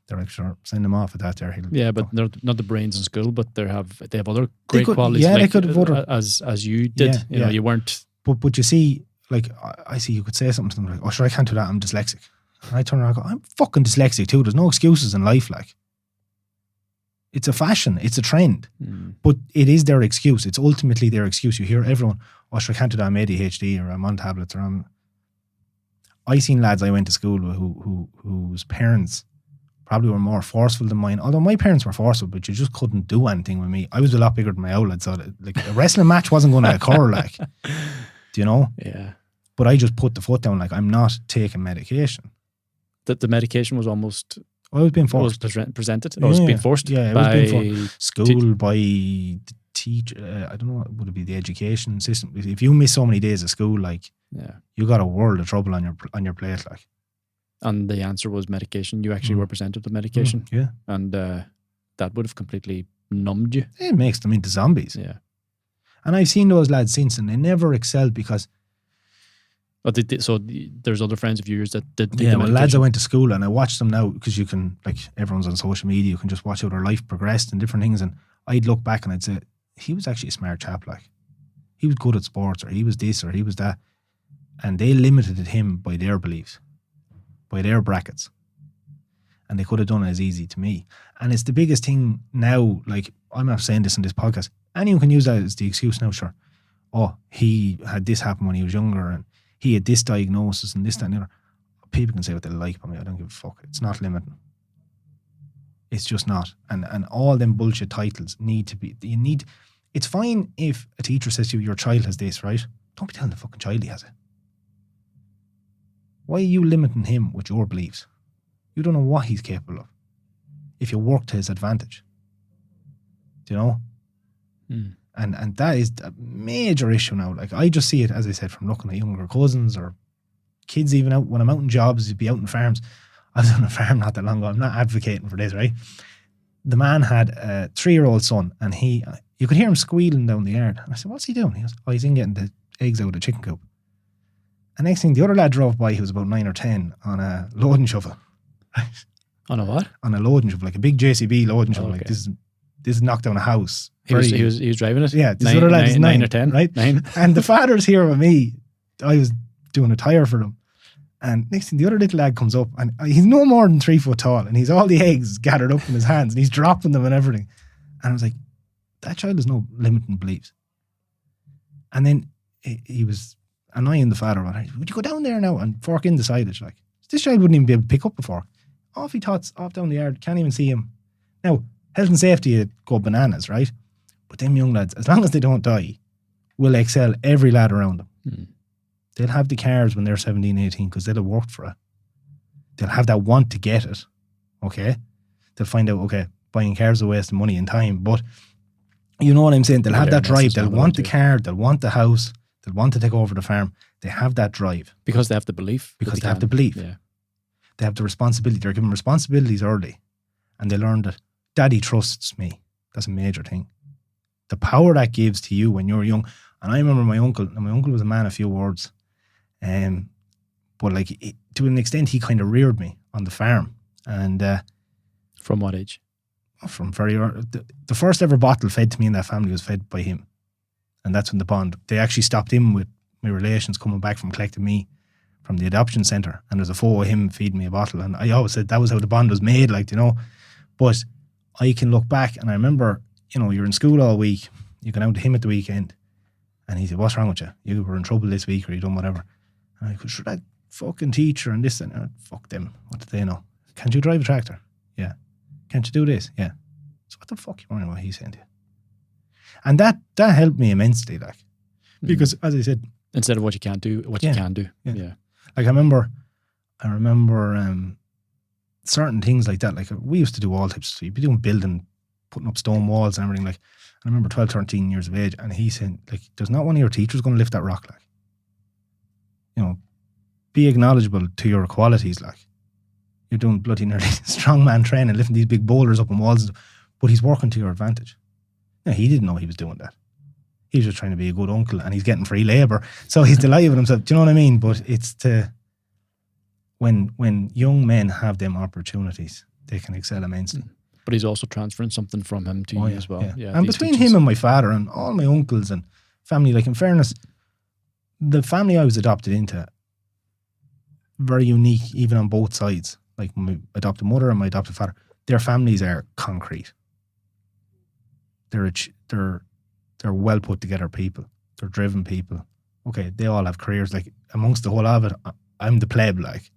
They're like, sure, send them off at that there. But they're not the brains in school, but they have other great qualities. Yeah, like, they could have other, as you did. You know, you weren't. But you see, like, I see you could say something to them like, oh, sure, I can't do that, I'm dyslexic. And I turn around and go, I'm fucking dyslexic too. There's no excuses in life, like. It's a fashion, it's a trend. But it is their excuse. It's ultimately their excuse. You hear everyone, oh, sure, I can't do that, I'm ADHD or I'm on tablets or I seen lads I went to school with whose parents probably were more forceful than mine. Although my parents were forceful, but you just couldn't do anything with me. I was a lot bigger than my old lad, so like a wrestling match wasn't going to occur. Like, do you know? Yeah. But I just put the foot down. Like, I'm not taking medication. That the medication was almost. I was being forced. Was presented. Or was being forced. Yeah, it by was being forced. School, by the teacher. I don't know. Would it be the education system? If you miss so many days of school, like, you got a world of trouble on your plate. Like, and the answer was medication. You actually were presented with medication. Yeah, and that would have completely numbed you. It makes them into zombies. Yeah, and I've seen those lads since, and they never excelled because. But there's other friends of yours that did. Yeah, well, lads I went to school and I watched them now because you can, like, everyone's on social media. You can just watch how their life progressed and different things. And I'd look back and I'd say he was actually a smart chap. Like, he was good at sports, or he was this, or he was that, and they limited him by their beliefs, by their brackets, and they could have done it as easy to me. And it's the biggest thing now. Like, I'm not saying this in this podcast. Anyone can use that as the excuse now. Sure, oh, he had this happen when he was younger, and he had this diagnosis and this, that, and the other. People can say what they like about me. I don't give a fuck. It's not limiting. It's just not. And all them bullshit titles need to be. It's fine if a teacher says to you, your child has this, right? Don't be telling the fucking child he has it. Why are you limiting him with your beliefs? You don't know what he's capable of. If you work to his advantage. Do you know? Mm. And that is a major issue now. Like, I just see it, as I said, from looking at younger cousins or kids even out. When I'm out in jobs, you'd be out in farms. I was on a farm not that long ago. I'm not advocating for this, right? The man had a 3-year-old son, and you could hear him squealing down the yard. And I said, what's he doing? He goes, oh, he's in getting the eggs out of the chicken coop. And next thing, the other lad drove by, he was about 9 or 10, on a loading shovel. On a what? On a loading shovel, like a big JCB loading shovel. Okay. Like, this is knocked down a house. He was driving it? Yeah, this other lad is 9 or 10, right? 9. And the father's here with me. I was doing a tire for them. And next thing, the other little lad comes up, and he's no more than 3 foot tall, and he's all the eggs gathered up in his hands, and he's dropping them and everything. And I was like, that child has no limiting beliefs. And then he was annoying the father. Would you go down there now and fork in the silage? Like, this child wouldn't even be able to pick up a fork. Off he tots, off down the yard, can't even see him. Now, health and safety would go bananas, right? But them young lads, as long as they don't die, will excel every lad around them. Mm. They'll have the cars when they're 17, 18 because they'll have worked for it. They'll have that want to get it, okay? They'll find out, okay, buying cars is a waste of money and time, but you know what I'm saying? They'll have that drive. They'll want the car. They'll want the house. They'll want to take over the farm. They have that drive. Because they have the belief. Because they have the belief. Yeah. They have the responsibility. They're given responsibilities early. And they learn that daddy trusts me. That's a major thing. The power that gives to you when you're young. And I remember my uncle was a man of few words. But like, to an extent, he kind of reared me on the farm. And from what age? From very early. The first ever bottle fed to me in that family was fed by him. And that's when the bond, they actually stopped him with my relations coming back from collecting me from the adoption centre. And there's a photo of him feeding me a bottle. And I always said that was how the bond was made, like, you know. But I can look back and I remember, you know, you're in school all week. You go down to him at the weekend. And he said, what's wrong with you? You were in trouble this week or you done whatever. And I go, sure, that fucking teacher and this and fuck them. What do they know? Can't you drive a tractor? Yeah. Can't you do this? Yeah. So what the fuck you wondering what he's saying to you? And that helped me immensely, like, because as I said, instead of what you can't do, what you can do. Yeah. Like I remember certain things like that. Like we used to do all types of stuff. You'd be doing building, putting up stone walls and everything. Like I remember 12, 13 years of age, and he said, like, there's not one of your teachers going to lift that rock, like. You know, be acknowledgeable to your qualities, like. You're doing bloody nearly strongman training, lifting these big boulders up on walls, but he's working to your advantage. Now, he didn't know he was doing that. He was just trying to be a good uncle, and he's getting free labour, so he's delighted with himself. Do you know what I mean? But it's when young men have them opportunities, they can excel immensely. But he's also transferring something from him to you as well. Yeah. And between him and my father and all my uncles and family, like in fairness, the family I was adopted into, very unique, even on both sides. Like my adopted mother and my adopted father, their families are concrete. They're well put together people. They're driven people. Okay, they all have careers. Like amongst the whole of it, I'm the pleb, like.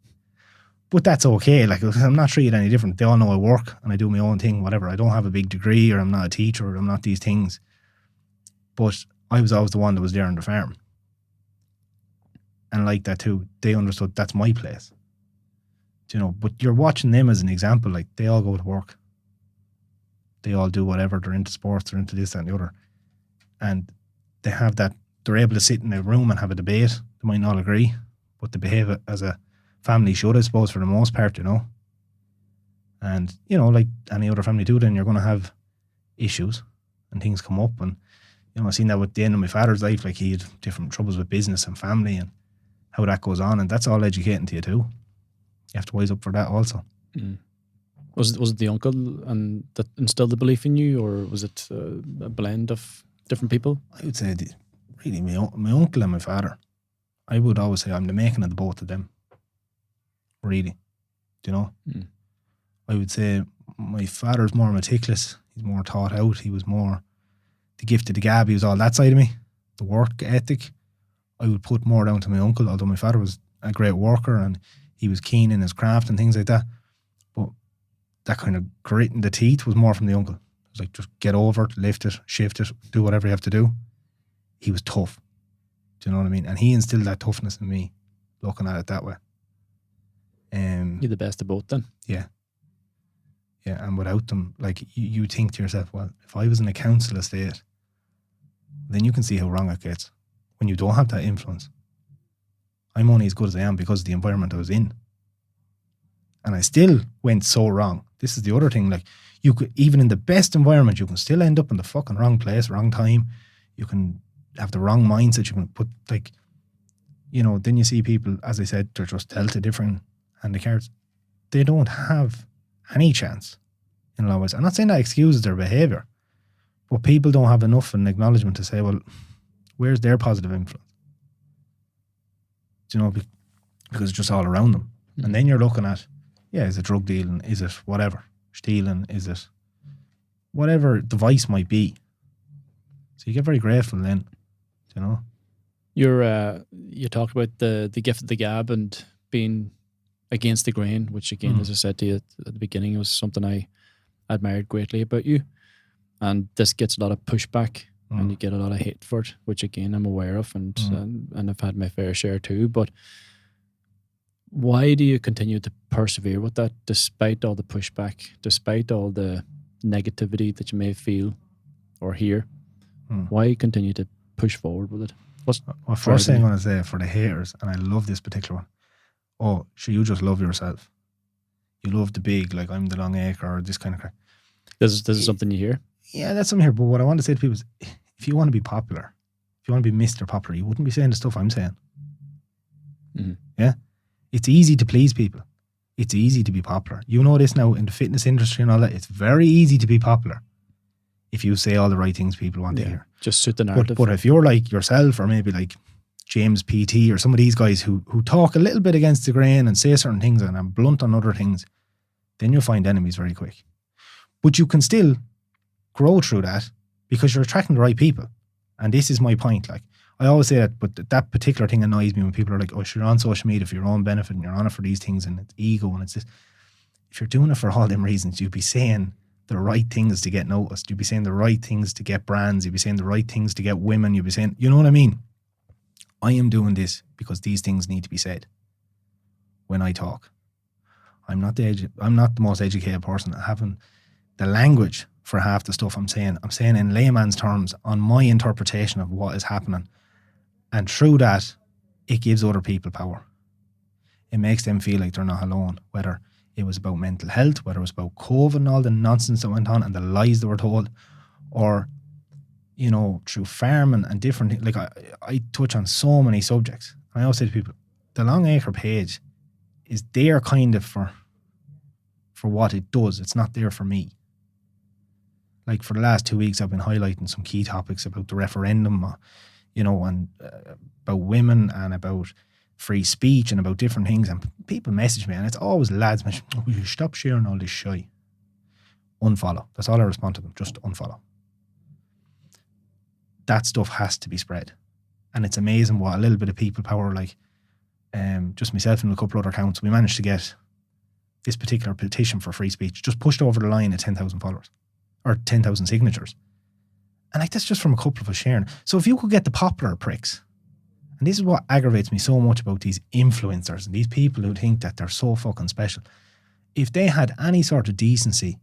But that's okay. Like, I'm not treated any different. They all know I work and I do my own thing, whatever. I don't have a big degree, or I'm not a teacher, or I'm not these things. But I was always the one that was there on the farm. And like that too, they understood that's my place. You know, but you're watching them as an example. Like, they all go to work. They all do whatever. They're into sports, they're into this, that and the other. And they have that, they're able to sit in a room and have a debate. They might not agree, but they behave as a family should, I suppose, for the most part, you know. And, you know, like any other family too, then you're going to have issues and things come up. And, you know, I've seen that with the end of my father's life. Like, he had different troubles with business and family and how that goes on. And that's all educating to you too. You have to wise up for that also. Mm. Was it the uncle and that instilled the belief in you, or was it a blend of different people? I would say really my uncle and my father. I would always say I'm the making of the both of them. Really. Do you know? Mm. I would say my father's more meticulous. He's more thought out. He was more the gift of the gab. He was all that side of me. The work ethic. I would put more down to my uncle, although my father was a great worker and he was keen in his craft and things like that. But that kind of grit in the teeth was more from the uncle. It was like, just get over it, lift it, shift it, do whatever you have to do. He was tough. Do you know what I mean? And he instilled that toughness in me, looking at it that way. You're the best of both then. Yeah. Yeah, and without them, like, you think to yourself, well, if I was in a council estate, then you can see how wrong it gets when you don't have that influence. I'm only as good as I am because of the environment I was in. And I still went so wrong. This is the other thing, like, you could, even in the best environment, you can still end up in the fucking wrong place, wrong time. You can have the wrong mindset. You can put, like, you know, then you see people, as I said, they're just dealt a different handicaps. They don't have any chance in a lot of ways. I'm not saying that excuses their behaviour, but people don't have enough an acknowledgement to say, well, where's their positive influence? Do you know, because it's just all around them. Mm. And then you're looking at, yeah, is it drug dealing? Is it whatever? Stealing? Is it whatever the vice might be? So you get very grateful then, you know. You talk about the gift of the gab and being against the grain, which again, as I said to you at the beginning, was something I admired greatly about you. And this gets a lot of pushback and you get a lot of hate for it, which again, I'm aware of and I've had my fair share too. But why do you continue to persevere with that despite all the pushback, despite all the negativity that you may feel or hear? Why continue to push forward with it? Well, first thing I'm going to say for the haters, and I love this particular one, oh, sure, you just love yourself. You love the big, like, I'm the Long Acre, or this kind of crap. This is something you hear? Yeah, that's something here. But what I want to say to people is, if you want to be popular, if you want to be Mr. Popular, you wouldn't be saying the stuff I'm saying. Mm-hmm. Yeah? It's easy to please people. It's easy to be popular. You know this now in the fitness industry and all that. It's very easy to be popular if you say all the right things people want to hear. Just suit the narrative. But if you're like yourself, or maybe like James PT, or some of these guys who talk a little bit against the grain and say certain things and are blunt on other things, then you'll find enemies very quick. But you can still grow through that because you're attracting the right people. And this is my point. Like, I always say that, but that particular thing annoys me when people are like, oh, you're on social media for your own benefit and you're on it for these things and it's ego and it's this. If you're doing it for all them reasons, you'd be saying the right things to get noticed. You'd be saying the right things to get brands. You'd be saying the right things to get women. You'd be saying, you know what I mean? I am doing this because these things need to be said when I talk. I'm not the most educated person. Having the language for half the stuff I'm saying in layman's terms on my interpretation of what is happening. And through that, it gives other people power. It makes them feel like they're not alone, whether it was about mental health, whether it was about COVID and all the nonsense that went on and the lies that were told, or, you know, through farming and different things. Like, I touch on so many subjects. I always say to people, the Long Acre page is there kind of for what it does. It's not there for me. Like, for the last 2 weeks, I've been highlighting some key topics about the referendum, you know, and about women and about free speech and about different things. And people message me, and it's always lads mention, oh, will you stop sharing all this shit? Unfollow. That's all I respond to them. Just unfollow. That stuff has to be spread. And it's amazing what a little bit of people power, like, just myself and a couple other accounts, we managed to get this particular petition for free speech just pushed over the line at 10,000 followers or 10,000 signatures. And like, that's just from a couple of us sharing. So if you could get the popular pricks, and this is what aggravates me so much about these influencers and these people who think that they're so fucking special. If they had any sort of decency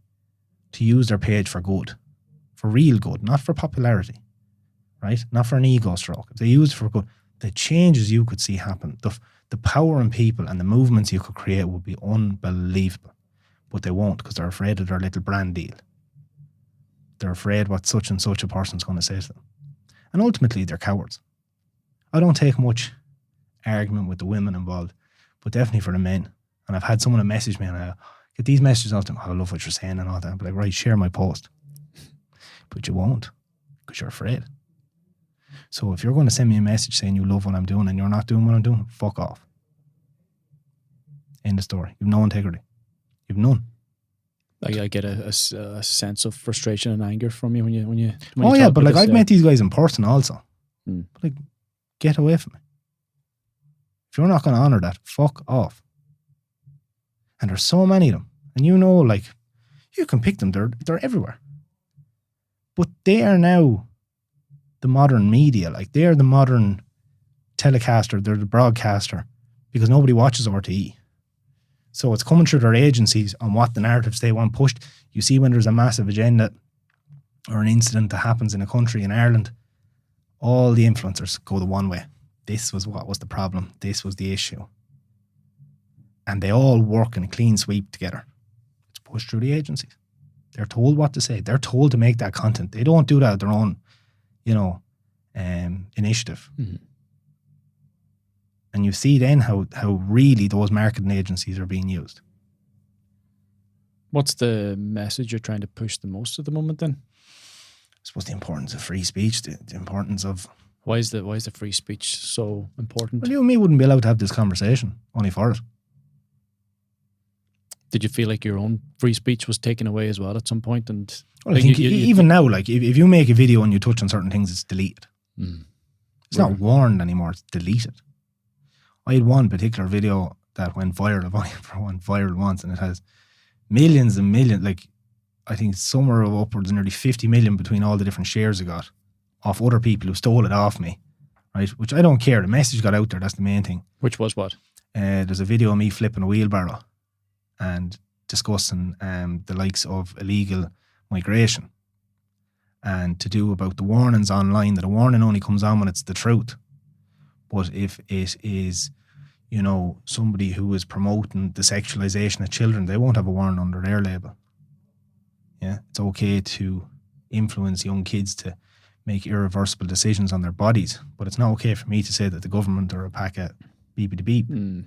to use their page for good, for real good, not for popularity, right? Not for an ego stroke. If they use it for good, the changes you could see happen, the power in people and the movements you could create would be unbelievable. But they won't, because they're afraid of their little brand deal. They're afraid what such and such a person's going to say to them. And ultimately, they're cowards. I don't take much argument with the women involved, but definitely for the men. And I've had someone message me, and I get these messages all the time. I love what you're saying and all that. I'm like, right, share my post. But you won't, because you're afraid. So if you're going to send me a message saying you love what I'm doing and you're not doing what I'm doing, fuck off. End of story. You've no integrity. You've none. I get a sense of frustration and anger from you when you oh yeah, talk but about like this, I've met these guys in person also. Mm. But like, get away from me. If you're not going to honour that, fuck off. And there's so many of them. And you know, like, you can pick them. They're everywhere. But they are now the modern media. Like, they're the modern telecaster. They're the broadcaster. Because nobody watches RTE. So it's coming through their agencies on what the narratives they want pushed. You see when there's a massive agenda or an incident that happens in a country, in Ireland, all the influencers go the one way. This was what was the problem. This was the issue. And they all work in a clean sweep together. It's pushed through the agencies. They're told what to say. They're told to make that content. They don't do that at their own, initiative. Mm-hmm. And you see then how really those marketing agencies are being used. What's the message you're trying to push the most at the moment then? I suppose the importance of free speech, the importance of... Why is the free speech so important? Well, you and me wouldn't be allowed to have this conversation, only for it. Did you feel like your own free speech was taken away as well at some point? And well, I think even now, like if you make a video and you touch on certain things, it's deleted. Mm. It's not warned anymore, it's deleted. I had one particular video that went viral. I've only ever went viral once, and it has millions and millions, like I think somewhere of upwards of nearly 50 million between all the different shares I got off other people who stole it off me, right? Which I don't care. The message got out there. That's the main thing. Which was what? There's a video of me flipping a wheelbarrow and discussing the likes of illegal migration and to do about the warnings online, that a warning only comes on when it's the truth. But if it is, somebody who is promoting the sexualization of children, they won't have a warning under their label. Yeah, it's okay to influence young kids to make irreversible decisions on their bodies, but it's not okay for me to say that the government are a pack of beepity beep. Mm.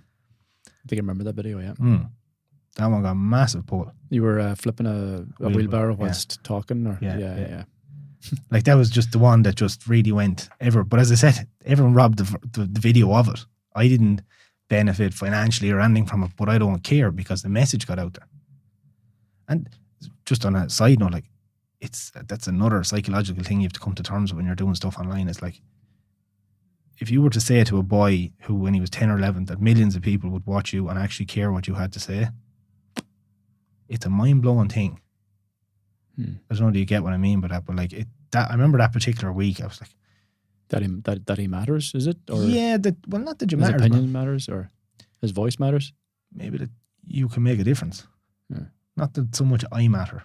I think I remember that video, yeah. Mm. That one got a massive pull. You were flipping a wheelbarrow whilst talking? Or? Yeah. Like that was just the one that just really went ever. But as I said, everyone robbed the video of it. I didn't benefit financially or anything from it, but I don't care because the message got out there. And just on a side note, like that's another psychological thing you have to come to terms with when you're doing stuff online. It's like, if you were to say to a boy who, when he was 10 or 11, that millions of people would watch you and actually care what you had to say, it's a mind-blowing thing. I don't know, do you get what I mean by that? But like I remember that particular week, I was like, that he matters, is it? Or yeah, not that you his matter. His opinion matters, or his voice matters. Maybe that you can make a difference. Yeah. Not that so much I matter.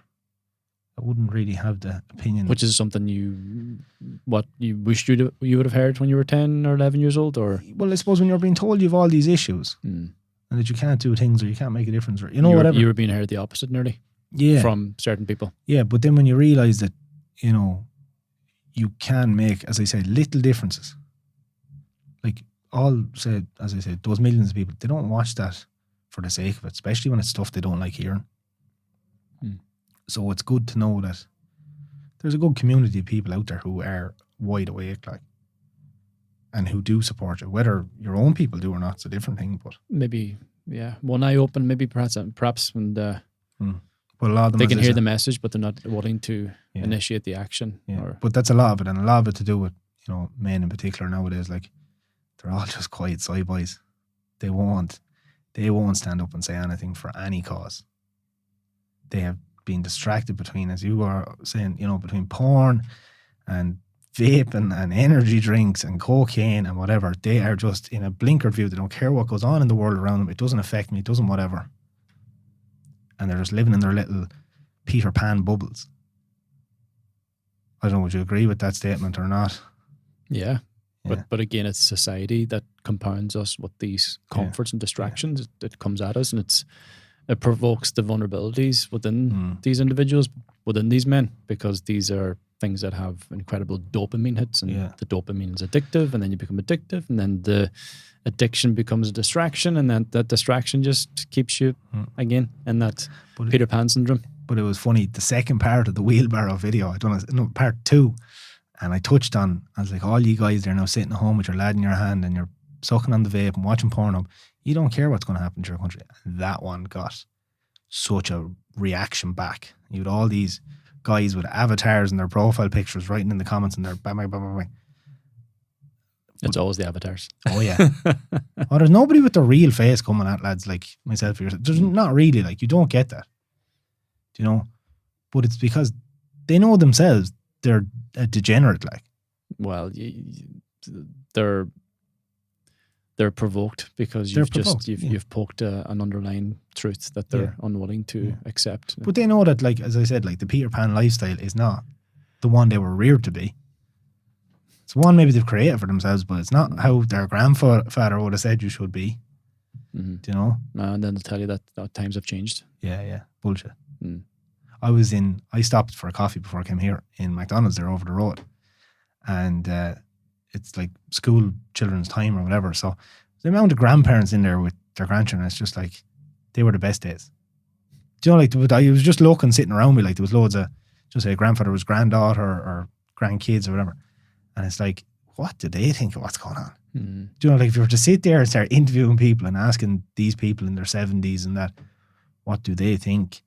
I wouldn't really have the opinion. Which is something you wished you would have heard when you were 10 or 11 years old, or? Well, I suppose when you're being told you have all these issues and that you can't do things or you can't make a difference, or whatever. You were being heard the opposite nearly. Yeah. From certain people. Yeah, but then when you realise that, you can make, as I said, little differences. Like as I said, those millions of people, they don't watch that for the sake of it, especially when it's stuff they don't like hearing. So it's good to know that there's a good community of people out there who are wide awake, like, and who do support you. Whether your own people do or not, it's a different thing. But maybe, one eye open. Maybe perhaps, and but a lot of them, they can hear the message, but they're not willing to initiate the action. Yeah. But that's a lot of it, and a lot of it to do with men in particular nowadays. Like, they're all just quiet side boys. They won't stand up and say anything for any cause. They have been distracted between, as you were saying, between porn and vaping and energy drinks and cocaine and whatever. They are just in a blinkered view. They don't care what goes on in the world around them. It doesn't affect me. It doesn't whatever. And they're just living in their little Peter Pan bubbles. I don't know, would you agree with that statement or not? Yeah. But again, it's society that compounds us with these comforts and distractions. It comes at us, and it provokes the vulnerabilities within these individuals, within these men, because these are things that have incredible dopamine hits, and the dopamine is addictive, and then you become addictive, and then the addiction becomes a distraction, and then that distraction just keeps you again in that Peter Pan syndrome. But it was funny, the second part of the wheelbarrow video, part 2, and I touched on, I was like, all you guys there now sitting at home with your lad in your hand and you're sucking on the vape and watching porn, you don't care what's going to happen to your country. And that one got such a reaction back. You had all these guys with avatars in their profile pictures writing in the comments, and they're bang, bang, bang, bang, bang. It's always the avatars. Oh yeah. Oh, there's nobody with their real face coming at lads like myself or yourself. There's not really, like, you don't get that. Do you know? But it's because they know themselves they're a degenerate, like. Well, they're provoked because you've poked an underlying truth that they're unwilling to accept. But they know that, like, as I said, like, the Peter Pan lifestyle is not the one they were reared to be. It's one maybe they've created for themselves, but it's not how their grandfather would have said you should be. Do you know? And then they'll tell you that times have changed. Yeah. Bullshit. I stopped for a coffee before I came here in McDonald's there over the road. And it's like school children's time or whatever. So the amount of grandparents in there with their grandchildren, it's just like, they were the best days. Do you know, like, I was just looking, sitting around me, like, there was loads of, just say, grandfather was granddaughter or grandkids or whatever. And it's like, what do they think of what's going on? Do you know, like, if you were to sit there and start interviewing people and asking these people in their 70s and that, what do they think?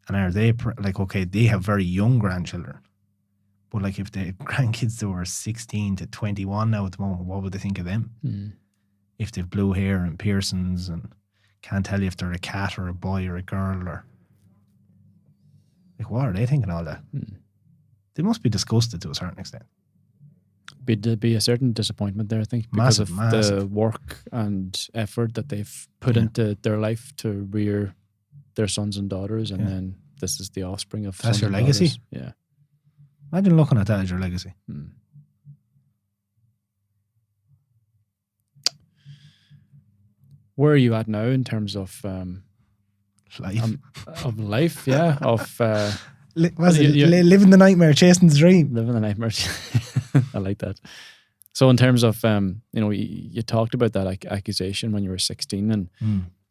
And are they, like, okay, they have very young grandchildren. But, like, if the grandkids that were 16 to 21 now at the moment, what would they think of them? If they've blue hair and piercings and can't tell you if they're a cat or a boy or a girl, or, like, what are they thinking of all that? They must be disgusted to a certain extent. There'd be a certain disappointment there, I think, because of the work and effort that they've put into their life to rear their sons and daughters, and then this is the offspring of that's sons your and legacy. Daughters. Yeah. Imagine looking at that as your legacy. Where are you at now in terms of Life? Of life, yeah. Of living the nightmare, chasing the dream. Living the nightmare. I like that. So in terms of, you talked about that, like, accusation when you were 16 and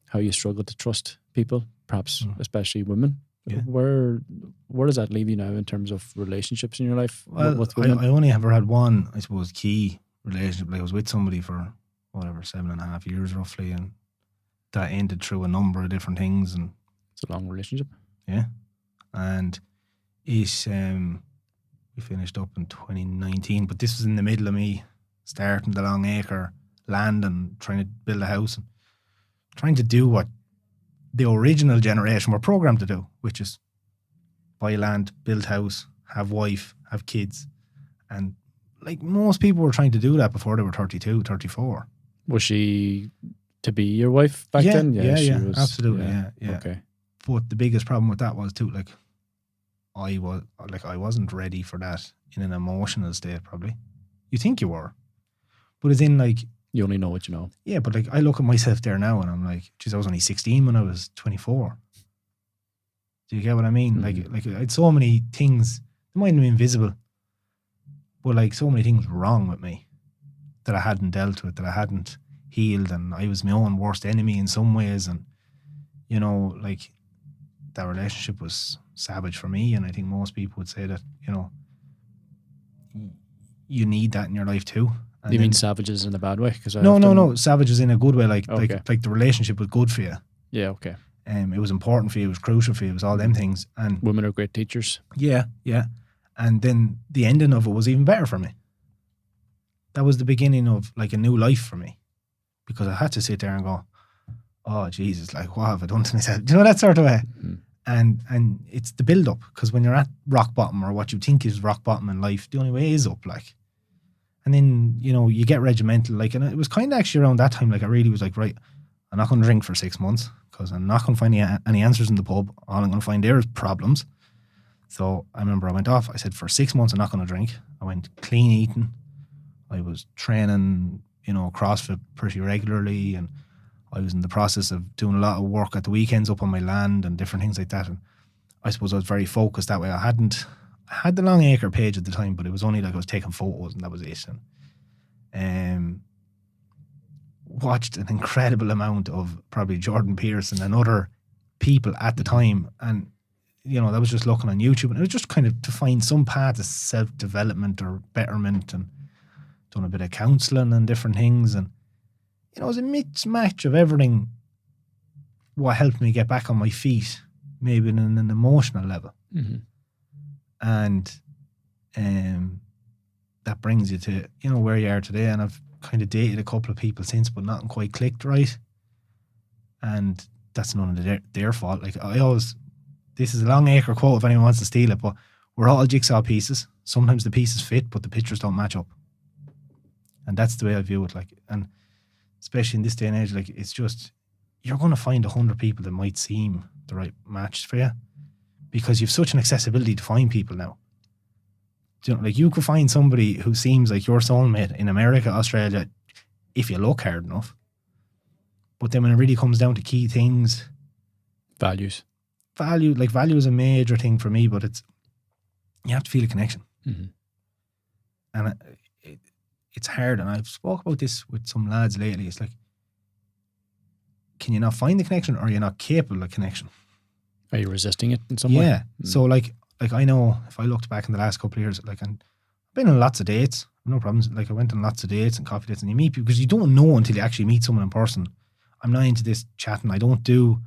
how you struggled to trust people, perhaps especially women. Yeah. Where does that leave you now in terms of relationships in your life with women? I only ever had one, I suppose, key relationship. Like, I was with somebody for 7.5 years roughly, and that ended through a number of different things. And it's a long relationship. Yeah. And it, we finished up in 2019, but this was in the middle of me starting the Long Acre land and trying to build a house and trying to do what the original generation were programmed to do, which is buy land, build house, have wife, have kids. And, like, most people were trying to do that before they were 32, 34. Was she to be your wife back then? Yeah, she was, absolutely, yeah. Okay. But the biggest problem with that was too, like, I wasn't ready for that in an emotional state, probably. You think you were. But it's in, like, you only know what you know. Yeah, but, like, I look at myself there now and I'm like, geez, I was only 16 when I was 24. Do you get what I mean? Like I had so many things, they mightn't have been visible, but, like, so many things wrong with me that I hadn't dealt with, that I hadn't healed, and I was my own worst enemy in some ways. And, you know, like, that relationship was savage for me, and I think most people would say that, you know, you need that in your life too. And you mean savages in a bad way? No. Savages in a good way, like the relationship was good for you. Yeah, okay. It was important for you. It was crucial for you. It was all them things. And women are great teachers. Yeah. And then the ending of it was even better for me. That was the beginning of, like, a new life for me. because I had to sit there and go, oh Jesus, like what have I done to myself? Do you know, that sort of way? Mm-hmm. And it's the build up, because when you're at rock bottom, or what you think is rock bottom in life, the only way is up, like. And then, you know, you get regimental, like, and it was kind of actually around that time, like I really was like, right, I'm not going to drink for 6 months, because I'm not going to find any answers in the pub. All I'm going to find there is problems. So I remember I went off. I said, for 6 months, I'm not going to drink. I went clean eating. I was training, you know, CrossFit pretty regularly, and I was in the process of doing a lot of work at the weekends up on my land and different things like that. And I suppose I was very focused that way. I had the Long Acre page at the time, but it was only like I was taking photos and that was it. And watched an incredible amount of probably Jordan Peterson and other people at the time. And, you know, that was just looking on YouTube, and it was just kind of to find some path of self-development or betterment, and done a bit of counselling and different things. And, you know, it was a mismatch of everything, what helped me get back on my feet, maybe on an emotional level. Mm-hmm. And that brings you to, you know, where you are today. And I've kind of dated a couple of people since, but nothing quite clicked right. And that's none of their fault. Like, this is a Long Acre quote if anyone wants to steal it, but we're all jigsaw pieces. Sometimes the pieces fit, but the pictures don't match up. And that's the way I view it. Like, and especially in this day and age, like, it's just, you're going to find 100 people that might seem the right match for you, because you've such an accessibility to find people now. Do you know, like, you could find somebody who seems like your soulmate in America, Australia, if you look hard enough. But then when it really comes down to key things, value is a major thing for me, but you have to feel a connection. Mm-hmm. And it's hard. And I've spoke about this with some lads lately. It's like, can you not find the connection, or are you not capable of connection? Are you resisting it in some way? Yeah. So like I know, if I looked back in the last couple of years, like, I've been on lots of dates, no problems. Like, I went on lots of dates and coffee dates, and you meet people, because you don't know until you actually meet someone in person. I'm not into this chatting. I don't do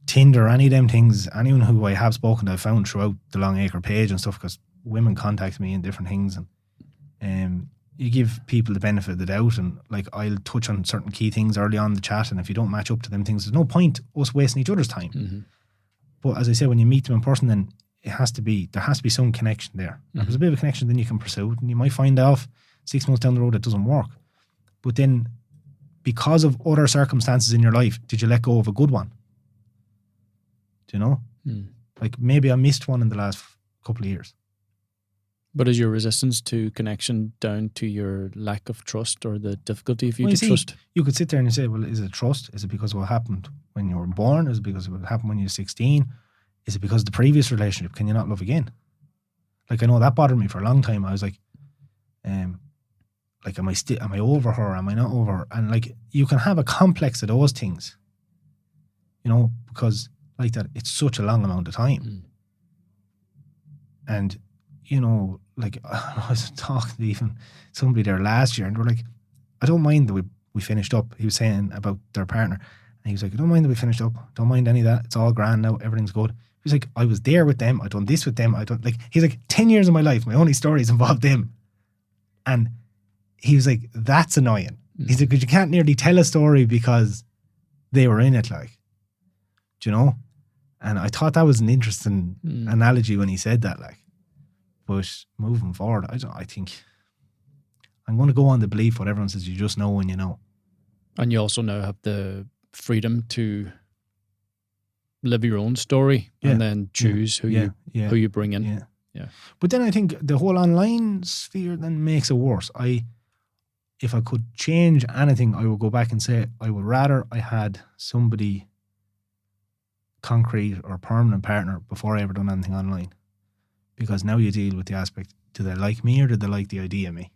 Tinder or any of them things. Anyone who I have spoken to, I found throughout the Long Acre page and stuff, because women contact me in different things, and you give people the benefit of the doubt, and like, I'll touch on certain key things early on in the chat, and if you don't match up to them things, there's no point us wasting each other's time. Mm-hmm. But as I said, when you meet them in person, then there has to be some connection there. Mm-hmm. If there's a bit of a connection, then you can pursue it, and you might find out 6 months down the road it doesn't work. But then, because of other circumstances in your life, did you let go of a good one? Do you know? Mm. Like, maybe I missed one in the last couple of years. But is your resistance to connection down to your lack of trust, or the difficulty for you to trust? You could sit there and you say, well, is it trust? Is it because of what happened when you were born? Is it because of what happened when you were 16? Is it because of the previous relationship? Can you not love again? Like, I know that bothered me for a long time. I was like, am I over her? Am I not over her? And like, you can have a complex of those things, you know, because like that, it's such a long amount of time. Mm. And, you know, like, I was talking to even somebody there last year, and they were like, I don't mind that we finished up. He was saying about their partner, and he was like, I don't mind that we finished up. Don't mind any of that. It's all grand now. Everything's good. He was like, I was there with them. I done this with them. He's like, 10 years of my life, my only stories involved them. And he was like, that's annoying. Mm. He's like, because you can't nearly tell a story because they were in it, like, do you know? And I thought that was an interesting analogy when he said that, like. But moving forward, I think I'm going to go on the belief what everyone says, you just know when you know. And you also now have the freedom to live your own story, and then choose who you bring in. Yeah. But then I think the whole online sphere then makes it worse. If I could change anything, I would go back and say I would rather I had somebody concrete or permanent partner before I ever done anything online. Because now you deal with the aspect, do they like me or do they like the idea of me?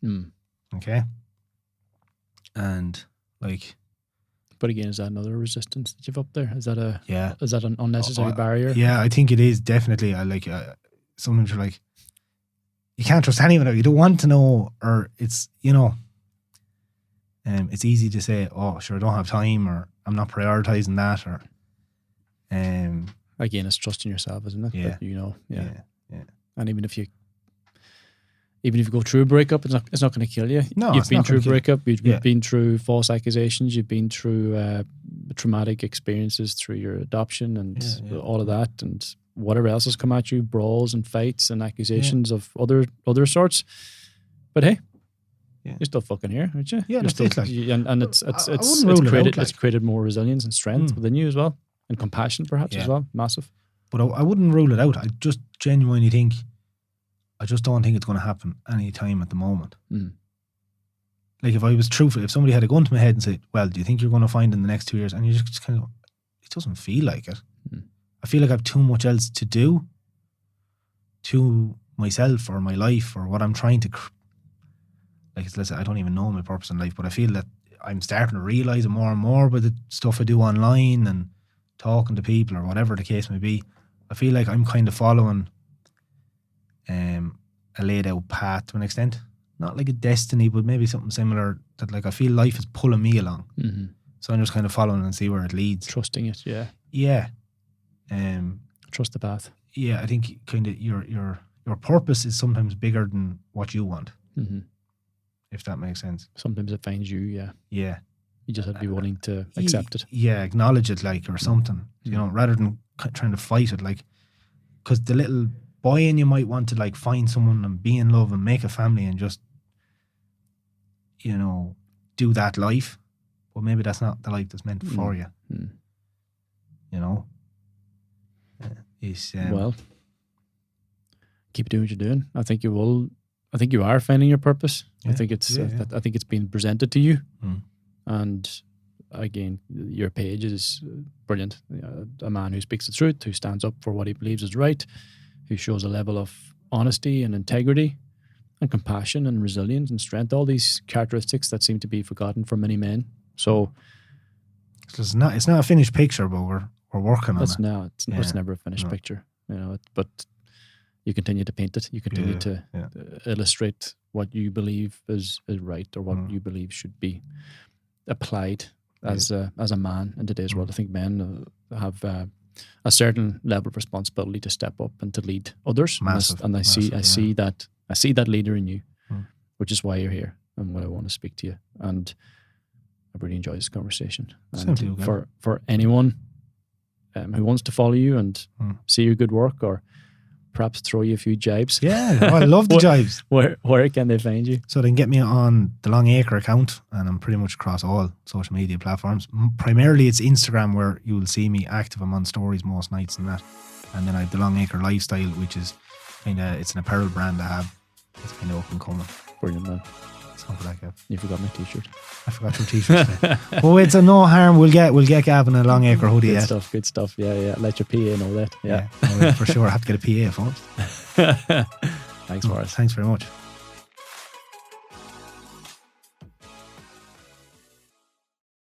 Mm. Okay? And like... But again, is that another resistance that you've up there? Is that an unnecessary Oh, barrier? Yeah, I think it is, definitely. Sometimes you're like, you can't trust anyone, or you don't want to know, or it's, you know, it's easy to say, oh, sure, I don't have time, or I'm not prioritizing that, or... Again, it's trusting yourself, isn't it? Yeah. That you know, yeah. Yeah. And even even if you go through a breakup, it's not going to kill you. No, You've it's been not through a gonna kill you. breakup. You've Yeah. been through false accusations. You've been through traumatic experiences through your adoption and all of that, and whatever else has come at you, brawls and fights and accusations of other sorts. But hey, you're still fucking here, aren't you? Yeah, You're still, it's like, and it's I wouldn't rule it out, it's like. created more resilience and strength within you as well, and compassion perhaps as Yeah. well. Massive. But I wouldn't rule it out. I just genuinely think, I just don't think it's going to happen any time at the moment. Mm. Like if I was truthful, if somebody had a gun to my head and said, well, do you think you're going to find in the next 2 years? And you just kind of go, it doesn't feel like it. Mm. I feel like I have too much else to do to myself or my life or what I'm trying to, I don't even know my purpose in life, but I feel that I'm starting to realise it more and more by the stuff I do online and talking to people or whatever the case may be. I feel like I'm kind of following a laid out path to an extent. Not like a destiny, but maybe something similar that like I feel life is pulling me along. Mm-hmm. So I'm just kind of following and see where it leads. Trusting it, yeah. Yeah. Trust the path. Yeah, I think kind of your purpose is sometimes bigger than what you want. Mm-hmm. If that makes sense. Sometimes it finds you, yeah. Yeah. You just have to be willing to accept it. Yeah, acknowledge it like or something. You know, rather than trying to fight it like, because the little boy in you might want to like find someone and be in love and make a family and just, you know, do that life. But maybe that's not the life that's meant for you. Mm. You know? Well, keep doing what you're doing. I think you will. I think you are finding your purpose. Yeah. I think it's. Yeah. I think it's being presented to you, Mm. and again, your page is brilliant. A man who speaks the truth, who stands up for what he believes is right, who shows a level of honesty and integrity, and compassion and resilience and strength. All these characteristics that seem to be forgotten for many men. So It's not a finished picture, but we're working on it. It's never a finished picture, you know. But you continue to paint it. You continue to illustrate what you believe is right, or what you believe should be applied as a man in today's world. I think men have a certain level of responsibility to step up and to lead others. Massive, and I see that leader in you, which is why you're here and why I want to speak to you. And I really enjoy this conversation. And for anyone who wants to follow you and see your good work, or perhaps throw you a few jibes. Yeah, I love the jibes. Where can they find you? So they can get me on the Long Acre account, and I'm pretty much across all social media platforms. Primarily it's Instagram where you will see me active. I'm on stories most nights and that. And then I have the Long Acre Lifestyle, which is it's an apparel brand I have. It's kind of up and coming. Brilliant, man. Something like that. You forgot my t-shirt. I forgot your t-shirt. Well, it's a no harm. We'll get Gavin a Long Acre hoodie. Good stuff. Yeah. Let your PA know that. Yeah. For sure. I have to get a PA first. Thanks, Maurice. Thanks very much.